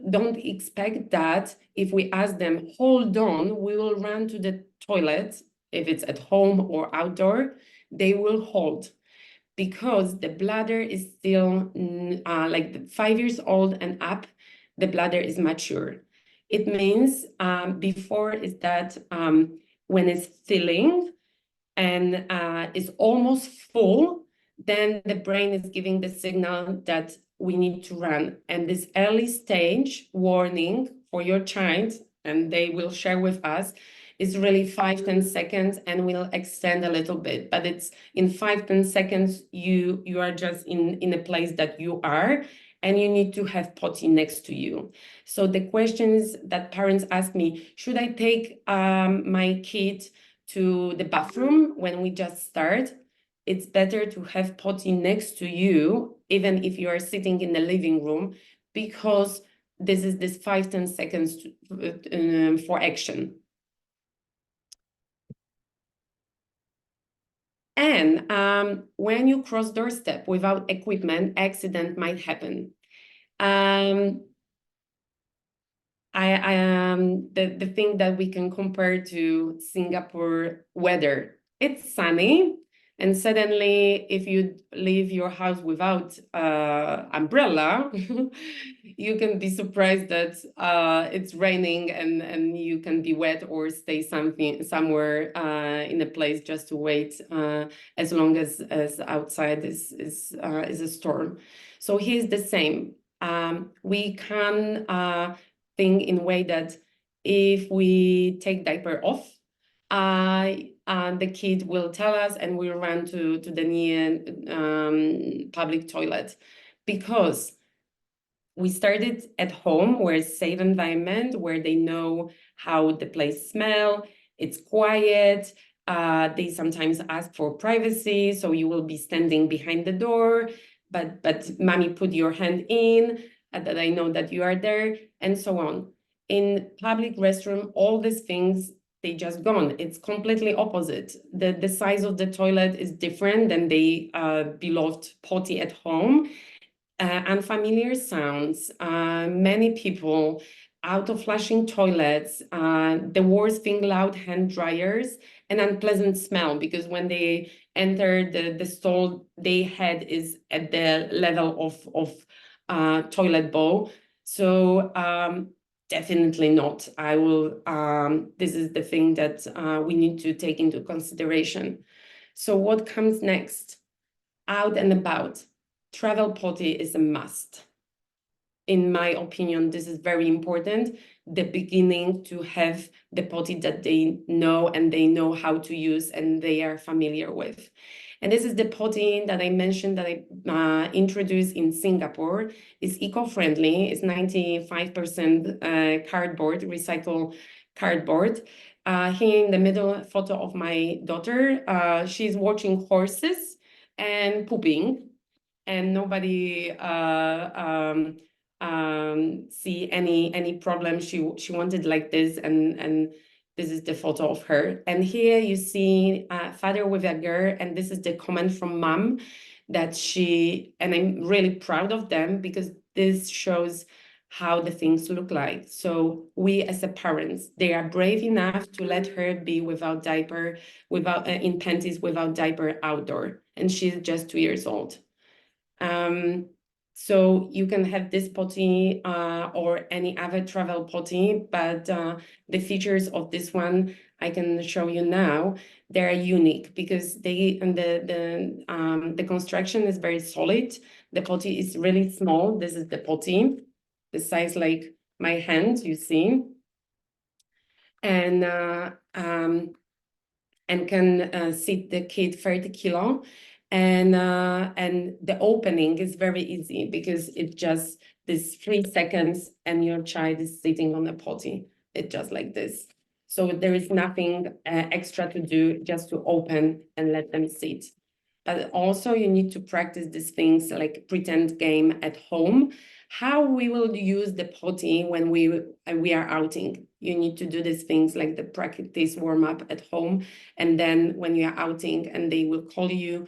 don't expect that if we ask them, hold on, we will run to the toilet. If it's at home or outdoor, they will hold, because the bladder is still like 5 years old and up, the bladder is mature. It means before is that when it's filling and is almost full, then the brain is giving the signal that we need to run. And this early stage warning for your child, and they will share with us, is really 5-10 seconds, and will extend a little bit. But it's in 5-10 seconds, you are just in a place that you are, and you need to have potty next to you. So the questions that parents ask me, should I take my kid to the bathroom when we just start? It's better to have potty next to you, even if you are sitting in the living room, because this is this 5-10 seconds for action. And when you cross doorstep without equipment, accident might happen. The thing that we can compare to Singapore weather, it's sunny, and suddenly if you leave your house without umbrella, you can be surprised that it's raining, and you can be wet or stay somewhere in a place just to wait as long as outside is a storm. So here's the same. We can think in a way that if we take diaper off, the kid will tell us, and we'll run to the near public toilet, because we started at home, where it's a safe environment, where they know how the place smells, it's quiet, they sometimes ask for privacy, so you will be standing behind the door, but mommy, put your hand in, that I know that you are there, and so on. In public restroom, all these things, they just gone. It's completely opposite. The size of the toilet is different than the beloved potty at home. Unfamiliar sounds, many people, auto-flushing toilets, the worst thing, loud hand dryers, and unpleasant smell, because when they enter the stall, their head is at the level of toilet bowl. So definitely not. I will, this is the thing that we need to take into consideration. So what comes next? Out and about. Travel potty is a must. In my opinion, this is very important. The beginning to have the potty that they know, and they know how to use, and they are familiar with. And this is the potty that I mentioned that I introduced in Singapore. It's eco-friendly. It's 95% cardboard, recycled cardboard. Here in the middle, photo of my daughter. She's watching horses and pooping, and nobody see any problem. She wanted like this, and this is the photo of her. And here you see a father with a girl, and this is the comment from mom that and I'm really proud of them, because this shows how the things look like. So we as a parents, they are brave enough to let her be without diaper, without in panties, without diaper outdoor, and she's just 2 years old. So you can have this potty or any other travel potty, but the features of this one I can show you now. They're unique because the construction is very solid. The potty is really small. This is the potty, the size like my hand, you see, and can seat the kid 30 kilo. And the opening is very easy because it just this 3 seconds and your child is sitting on the potty. It's just like this. So there is nothing extra to do, just to open and let them sit. But also you need to practice these things like pretend game at home. How we will use the potty when we are outing. You need to do these things like the practice warm up at home. And then when you are outing and they will call you,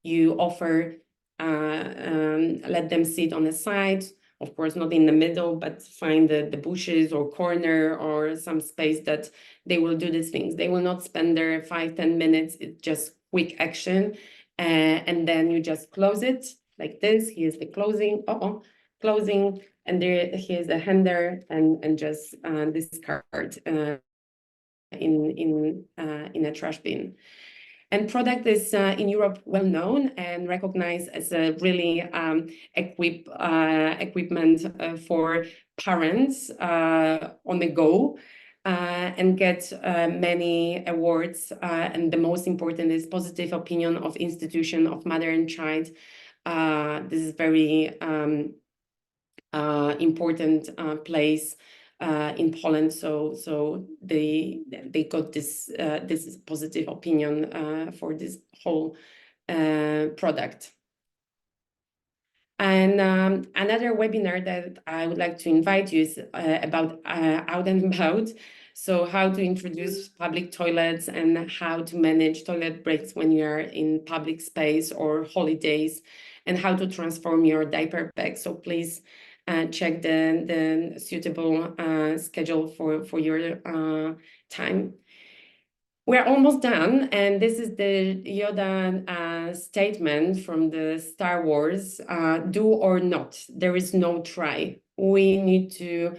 you offer, let them sit on the side, of course, not in the middle, but find the bushes or corner or some space that they will do these things. They will not spend there 5-10 minutes. It's just quick action. And then you just close it like this. Here's the closing, closing, and here's the hander, and just discard in a trash bin. And product is in Europe well known and recognized as a really equipment for parents on the go, and get many awards. And the most important is positive opinion of institution of mother and child. This is very important place in Poland, so they got this positive opinion for this whole product. And another webinar that I would like to invite you is about out and about. So how to introduce public toilets and how to manage toilet breaks when you are in public space or holidays, and how to transform your diaper bag. So please check the suitable schedule for your time. We're almost done, and this is the Yoda statement from the Star Wars, do or not, there is no try. We need to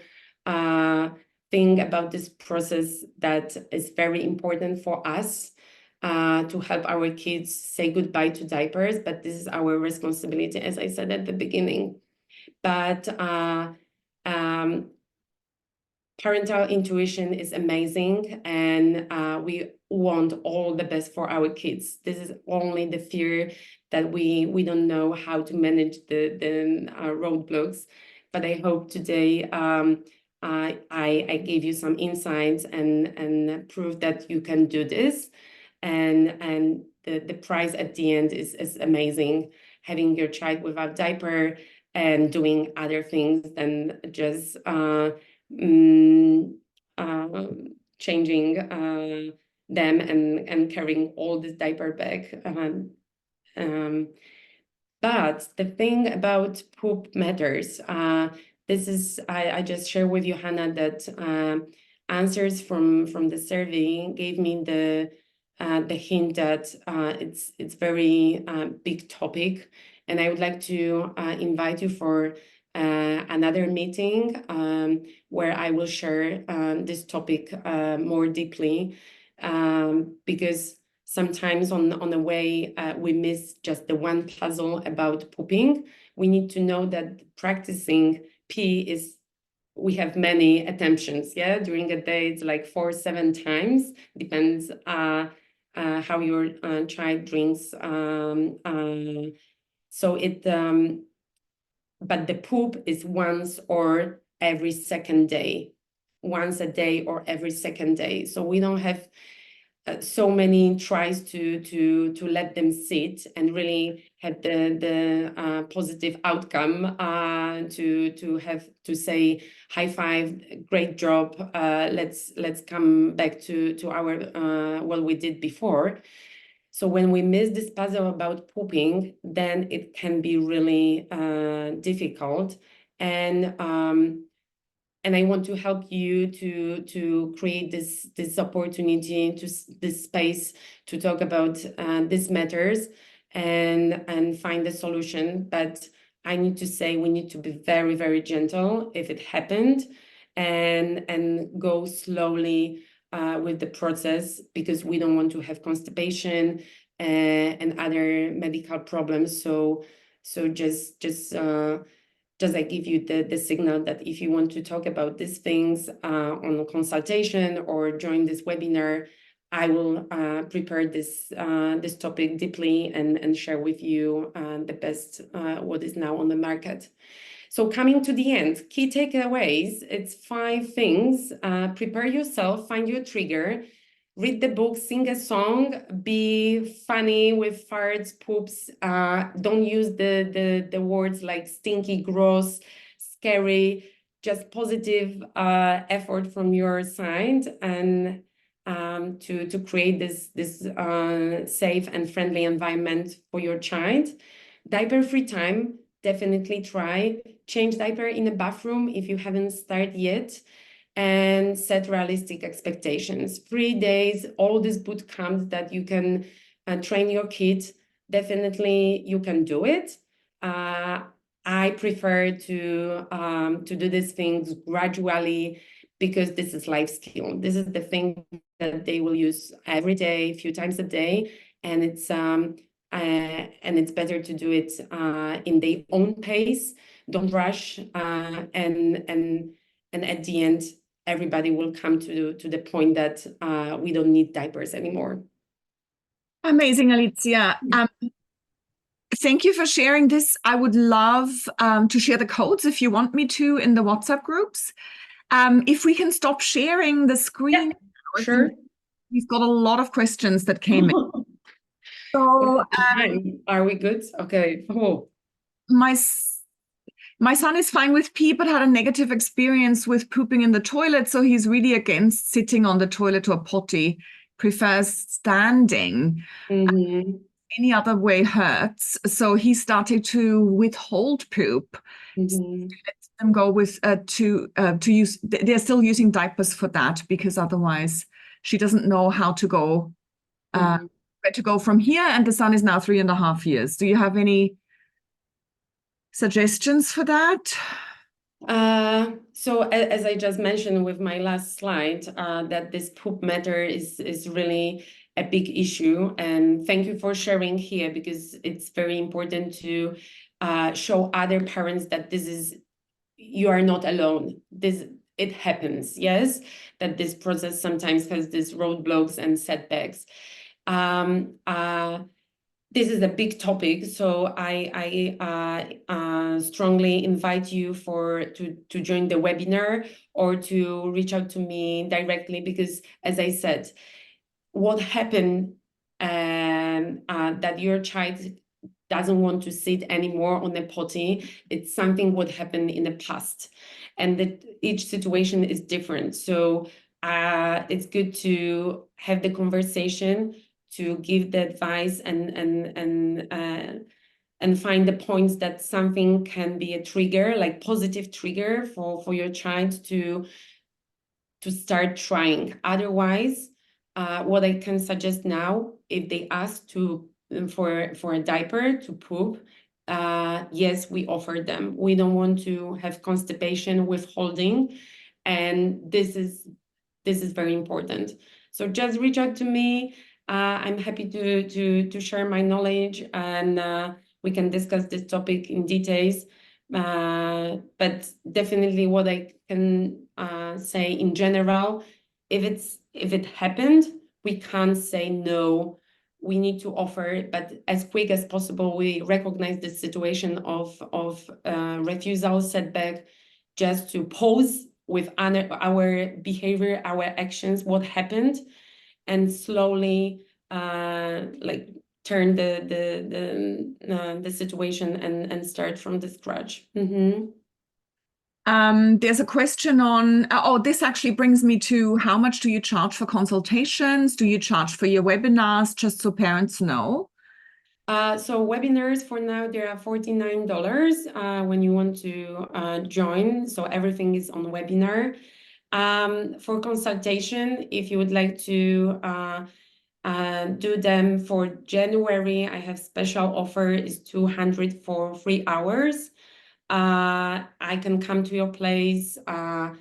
think about this process that is very important for us to help our kids say goodbye to diapers, but this is our responsibility, as I said at the beginning. But parental intuition is amazing, and we want all the best for our kids. This is only the fear that we don't know how to manage the roadblocks. But I hope today I gave you some insights and prove that you can do this, and the prize at the end is amazing. Having your child without diaper and doing other things than just changing them and carrying all this diaper bag. But the thing about poop matters. This is, I just share with you, Hannah, that answers from the survey gave me the hint that it's very big topic, and I would like to invite you for another meeting where I will share this topic more deeply, because sometimes on the way we miss just the one puzzle about pooping. We need to know that practicing pee is, we have many attempts, yeah, during a day. It's like 4-7 times, depends how your child drinks. So it but the poop is once or every second day, once a day or every second day. So we don't have so many tries to let them sit and really have the positive outcome, to have to say high five, great job, let's come back to our what we did before. So when we miss this puzzle about pooping, then it can be really difficult. And I want to help you to create this opportunity, this space to talk about these matters and find a solution. But I need to say we need to be very, very gentle if it happened, and go slowly with the process, because we don't want to have constipation and other medical problems. So just I give you the signal that if you want to talk about these things on a consultation or join this webinar, I will prepare this topic deeply and share with you the best what is now on the market. So coming to the end, key takeaways, it's 5 things. Prepare yourself, find your trigger, read the book, sing a song, be funny with farts, poops. Don't use the words like stinky, gross, scary, just positive effort from your side, and to create this safe and friendly environment for your child. Diaper free time, definitely try. Change diaper in the bathroom if you haven't started yet. And set realistic expectations. 3 days, all these boot camps that you can train your kids, definitely you can do it. I prefer to do these things gradually, because this is life skill. This is the thing that they will use every day, a few times a day, and it's better to do it in their own pace. Don't rush, and at the end, everybody will come to the point that we don't need diapers anymore. Amazing, Alicja. Thank you for sharing this. I would love to share the codes if you want me to in the WhatsApp groups. If we can stop sharing the screen. Yeah, sure. We've got a lot of questions that came in. So, are we good? Okay. Oh. My son is fine with pee, but had a negative experience with pooping in the toilet. So he's really against sitting on the toilet or potty, prefers standing. Mm-hmm. Any other way hurts. So he started to withhold poop. Mm-hmm. Let them go with to use. They're still using diapers for that, because otherwise she doesn't know how to go where to go from here. And the son is now 3.5 years. Do you have any suggestions for that? So as I just mentioned with my last slide, that this poop matter is really a big issue. And thank you for sharing here, because it's very important to show other parents that you are not alone. It happens, yes, that this process sometimes has these roadblocks and setbacks. This is a big topic, so I strongly invite you to join the webinar or to reach out to me directly, because as I said, what happened that your child doesn't want to sit anymore on the potty, it's something what happened in the past, and that each situation is different. So it's good to have the conversation, to give the advice and find the points that something can be a trigger, like positive trigger for your child to start trying. Otherwise, what I can suggest now, if they ask for a diaper to poop, yes, we offer them. We don't want to have constipation, withholding, and this is very important. So just reach out to me. I'm happy to share my knowledge, and we can discuss this topic in details. But definitely what I can say in general, if it happened, we can't say no. We need to offer, but as quick as possible, we recognize the situation of refusal, setback, just to pause with our behavior, our actions, what happened, and slowly like turn the situation and start from the scratch. There's a question on, this actually brings me to how much do you charge for consultations? Do you charge for your webinars, just so parents know? So webinars for now, they are $49 when you want to join. So everything is on webinar. For consultation, if you would like to do them for January, I have special offer is 200 for 3 hours. I can come to your place or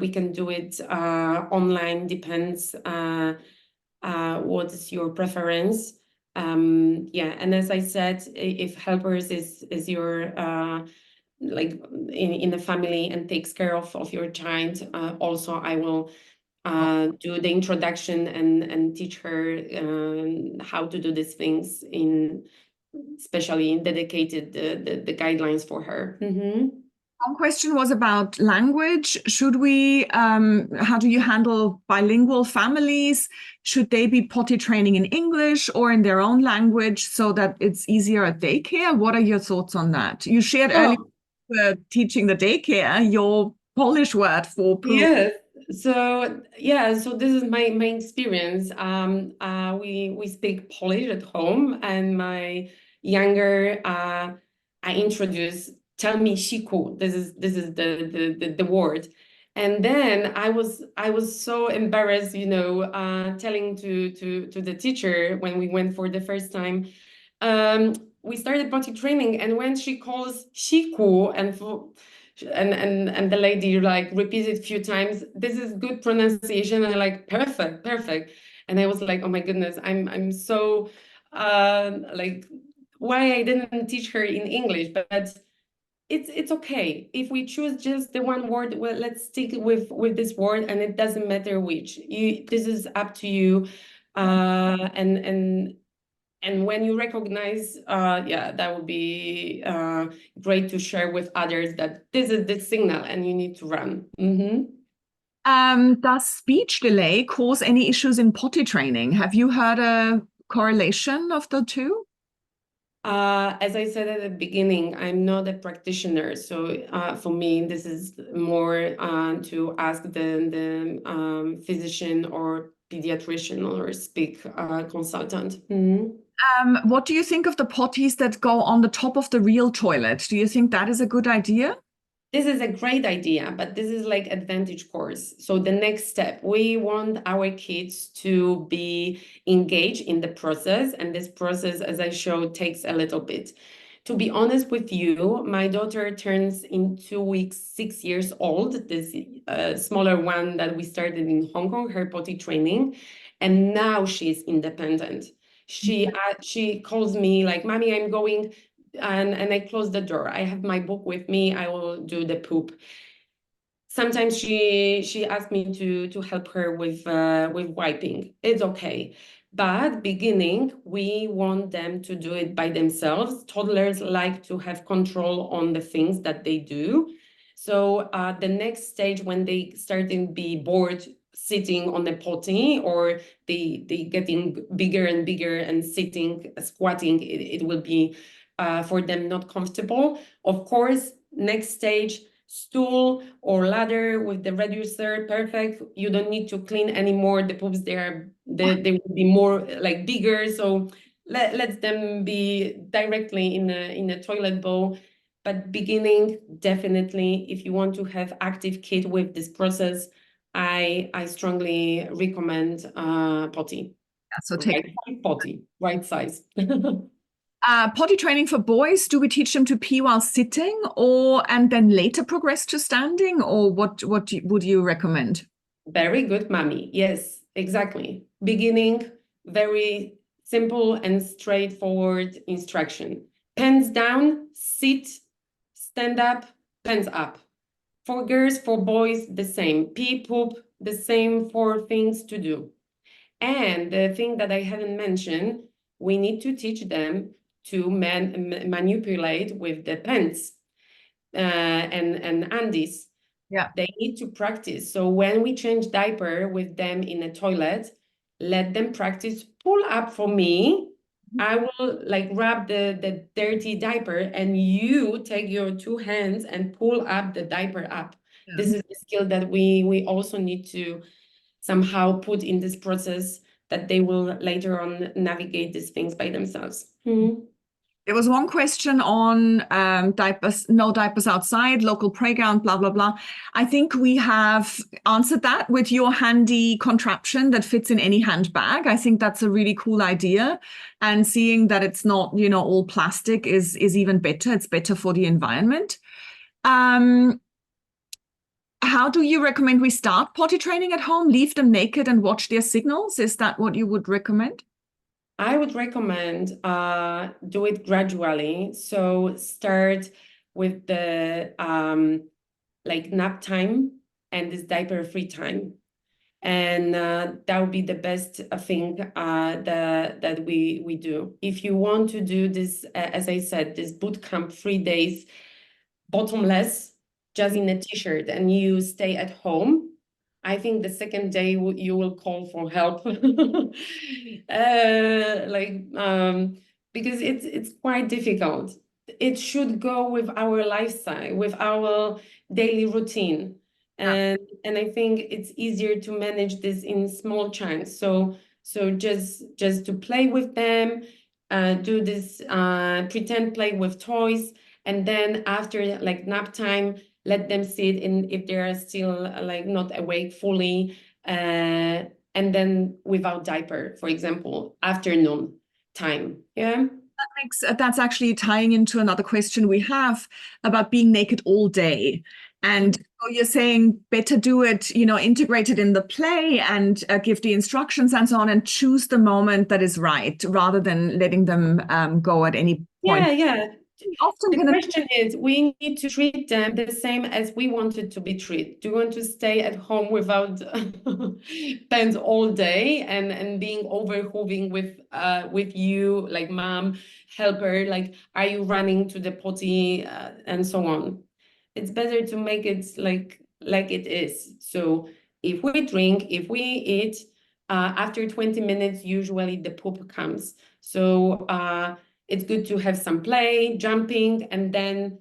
we can do it online, depends what is your preference. Yeah, and as I said, if helpers is your like in the family and takes care of your child, also I will do the introduction and teach her how to do these things especially in dedicated the guidelines for her. One question was about language. Should we, how do you handle bilingual families? Should they be potty training in English or in their own language so that it's easier at daycare? What are your thoughts on that? You shared earlier teaching the daycare, your Polish word for poop. Yes. So yeah, so this is my experience. We speak Polish at home, and my younger I introduce tell me siku. This is the word. And then I was so embarrassed, telling to the teacher when we went for the first time. We started potty training, and when she calls siku and the lady like repeated a few times, this is good pronunciation, and like perfect. And I was like, oh my goodness, I'm so like why I didn't teach her in English, but it's okay if we choose just the one word. Well, let's stick with this word, and it doesn't matter which. This is up to you, and when you recognize, yeah, that would be great to share with others that this is the signal and you need to run. Does speech delay cause any issues in potty training? Have you heard a correlation of the two? As I said at the beginning, I'm not a practitioner. So for me, this is more to ask the physician or pediatrician or speak consultant. What do you think of the potties that go on the top of the real toilet? Do you think that is a good idea? This is a great idea, but this is like advantage course. So the next step, we want our kids to be engaged in the process. And this process, as I showed, takes a little bit. To be honest with you, my daughter turns in 2 weeks 6 years old, this smaller one that we started in Hong Kong, her potty training. And now she's independent. She calls me like, Mommy, I'm going, and I close the door. I have my book with me. I will do the poop. Sometimes she asked me to help her with wiping. It's okay. But beginning, we want them to do it by themselves. Toddlers like to have control on the things that they do. So the next stage, when they start to be bored sitting on the potty, or they getting bigger and bigger and sitting, squatting, it will be for them not comfortable. Of course, next stage, stool or ladder with the reducer, perfect. You don't need to clean anymore. The poops, they will be more like bigger. So let them be directly in a toilet bowl. But beginning, definitely, if you want to have active kid with this process, I strongly recommend potty. Yeah, so take potty, right size. Potty training for boys, do we teach them to pee while sitting and then later progress to standing, or what would you recommend? Very good, mommy. Yes, exactly. Beginning, very simple and straightforward instruction. Pants down, sit, stand up, pants up. For girls, for boys, the same. Pee, poop, the same 4 things to do. And the thing that I haven't mentioned, we need to teach them to manipulate with the pants and undies. Yeah. They need to practice. So when we change diaper with them in a toilet, let them practice pull up for me. I will like grab the dirty diaper and you take your two hands and pull up the diaper up. Yeah. This is a skill that we also need to somehow put in this process that they will later on navigate these things by themselves. There was one question on diapers, no diapers outside, local playground, blah, blah, blah. I think we have answered that with your handy contraption that fits in any handbag. I think that's a really cool idea. And seeing that it's not, all plastic is even better. It's better for the environment. How do you recommend we start potty training at home? Leave them naked and watch their signals? Is that what you would recommend? I would recommend do it gradually. So start with the like nap time and this diaper free time. And that would be the best thing that we do. If you want to do this, as I said, this boot camp 3 days, bottomless, just in a t-shirt, and you stay at home, I think the second day you will call for help, because it's quite difficult. It should go with our lifestyle, with our daily routine, and I think it's easier to manage this in small chunks. So just to play with them, do this pretend play with toys, and then after like nap time, let them sit in if they are still like not awake fully, and then without diaper, for example, afternoon time. Yeah. That's actually tying into another question we have about being naked all day. And so you're saying better do it, integrated in the play and give the instructions and so on and choose the moment that is right rather than letting them go at any point. Yeah. Often The question is, we need to treat them the same as we wanted to be treated. Do you want to stay at home without pants all day and being overhooving with you, like mom, helper, like are you running to the potty and so on? It's better to make it like it is. So if we drink, if we eat, after 20 minutes, usually the poop comes. So it's good to have some play, jumping, and then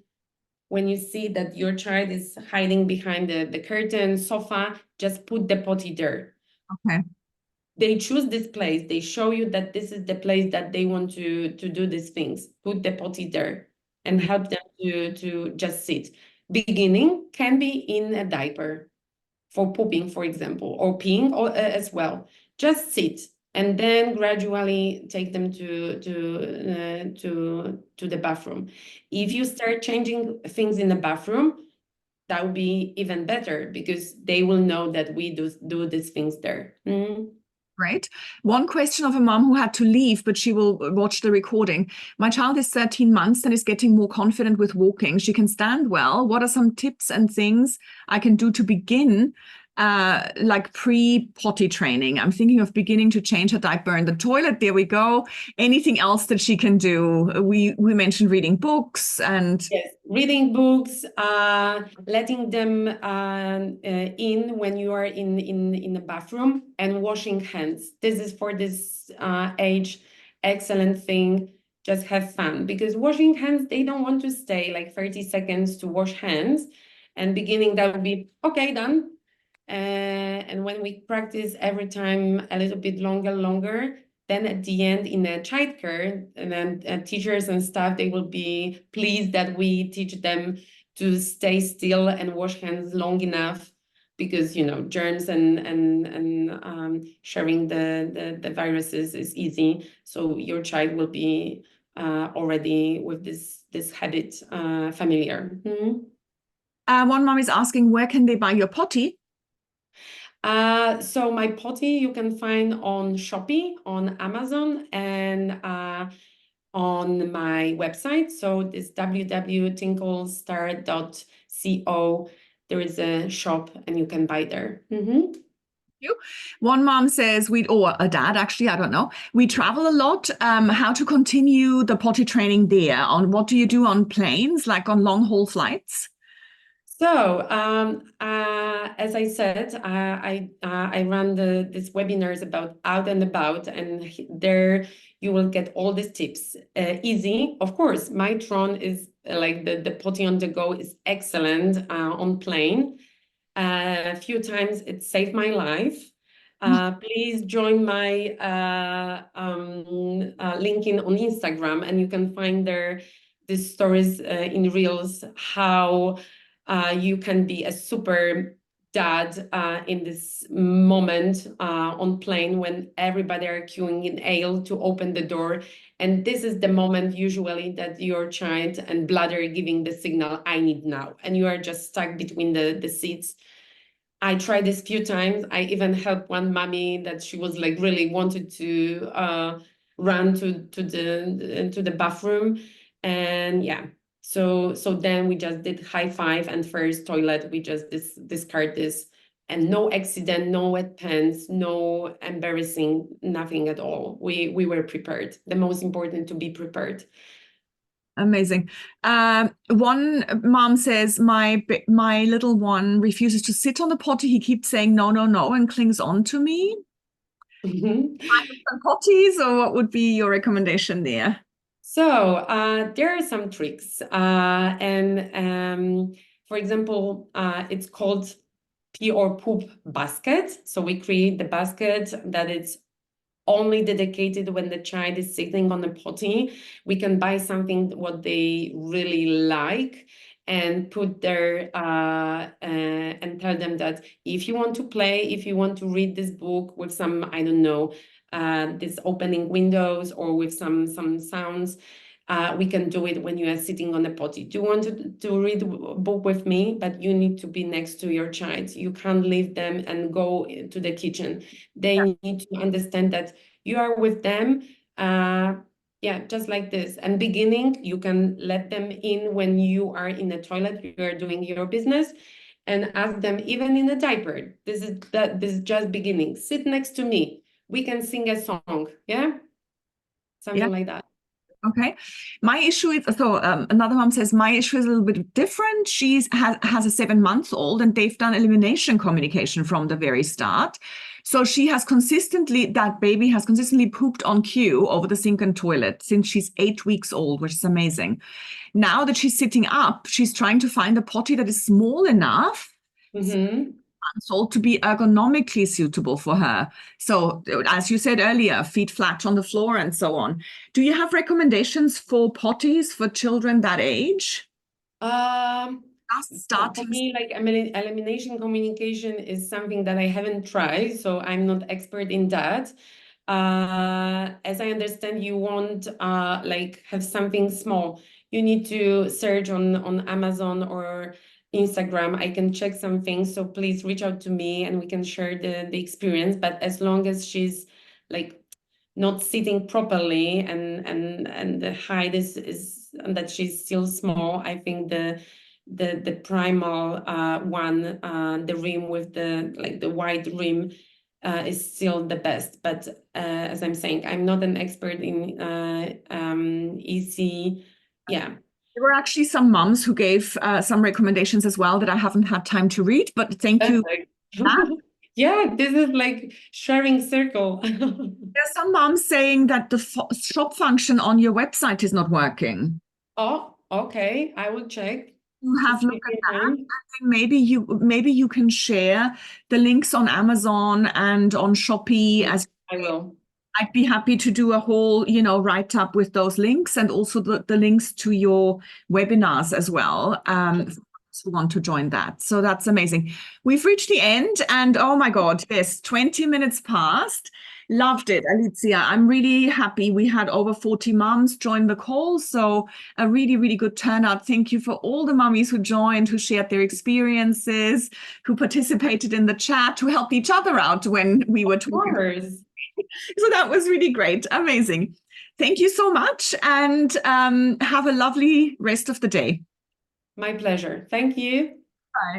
when you see that your child is hiding behind the curtain, sofa, just put the potty there. Okay. They choose this place. They show you that this is the place that they want to do these things. Put the potty there and help them to just sit. Beginning can be in a diaper for pooping, for example, or peeing as well. Just sit and then gradually take them to the bathroom. If you start changing things in the bathroom, that would be even better because they will know that we do these things there. Right. One question of a mom who had to leave, but she will watch the recording. My child is 13 months and is getting more confident with walking. She can stand well. What are some tips and things I can do to begin, like pre-potty training? I'm thinking of beginning to change her diaper in the toilet. There we go. Anything else that she can do? We mentioned reading books and... Yes, reading books, letting them in when you are in the bathroom, and washing hands. This is for this age, excellent thing. Just have fun, because washing hands, they don't want to stay like 30 seconds to wash hands. And beginning, that would be, okay, done. And when we practice every time a little bit longer, then at the end in a childcare, and then teachers and staff, they will be pleased that we teach them to stay still and wash hands long enough, because germs and sharing the viruses is easy. So your child will be already with this habit familiar. One mom is asking, where can they buy your potty? So my potty you can find on Shopee, on Amazon, and on my website. So this www.tinklestarsg.co. There is a shop and you can buy there. One mom says or a dad, actually, I don't know. We travel a lot. How to continue the potty training there? On what do you do on planes, like on long haul flights? So, as I said, I run these webinars about out and about, and there you will get all these tips. Easy, of course. My TRON is like the potty on the go is excellent on plane. A few times it saved my life. Please join my LinkedIn on Instagram, and you can find there these stories in reels how you can be a super dad in this moment on plane when everybody are queuing in aisle to open the door. And this is the moment usually that your child and bladder giving the signal, I need now. And you are just stuck between the seats. I tried this few times. I even helped one mommy that she was like really wanted to run to the bathroom. And yeah, so then we just did high five and first toilet. We just discard this, and no accident, no wet pants, no embarrassing, nothing at all. We were prepared. The most important to be prepared. Amazing. One mom says, my little one refuses to sit on the potty. He keeps saying no, no, no, and clings on to me. Some potties, or what would be your recommendation there? So there are some tricks. For example, it's called pee or poop basket. So we create the basket that it's only dedicated when the child is sitting on the potty. We can buy something what they really like and put there and tell them that if you want to play, if you want to read this book with some, I don't know, this opening windows or with some sounds, we can do it when you are sitting on the potty. Do you want to read a book with me? But you need to be next to your child. You can't leave them and go to the kitchen. They need to understand that you are with them. Yeah, just like this. And beginning, you can let them in when you are in the toilet, you are doing your business, and ask them even in a diaper. This is just beginning. Sit next to me. We can sing a song. Yeah, something like that. Okay. My issue is, so another mom says, my issue is a little bit different. She has a 7-month-old, and they've done elimination communication from the very start. So that baby has consistently pooped on cue over the sink and toilet since she's 8 weeks old, which is amazing. Now that she's sitting up, she's trying to find a potty that is small enough to be ergonomically suitable for her. So as you said earlier, feet flat on the floor and so on. Do you have recommendations for potties for children that age? For me, like elimination communication is something that I haven't tried, so I'm not expert in that. As I understand, you want like have something small. You need to search on Amazon or Instagram. I can check some things, so please reach out to me and we can share the experience. But as long as she's like not sitting properly and the height is that she's still small, I think the primal one, the rim with the wide rim, is still the best. But as I'm saying, I'm not an expert in EC. Yeah. There were actually some moms who gave some recommendations as well that I haven't had time to read, but thank you. Yeah, this is like sharing circle. There's some moms saying that the shop function on your website is not working. Oh, okay. I will check. You have looked at that, and then maybe you can share the links on Amazon and on Shopee. As I will. I'd be happy to do a whole, write up with those links and also the links to your webinars as well. Who want to join that. So that's amazing. We've reached the end, and oh my God, yes, 20 minutes past. Loved it, Alicja. I'm really happy. We had over 40 moms join the call, so a really, really good turnout. Thank you for all the mummies who joined, who shared their experiences, who participated in the chat, who helped each other out when we were talking. So that was really great. Amazing. Thank you so much, and have a lovely rest of the day. My pleasure. Thank you. Bye.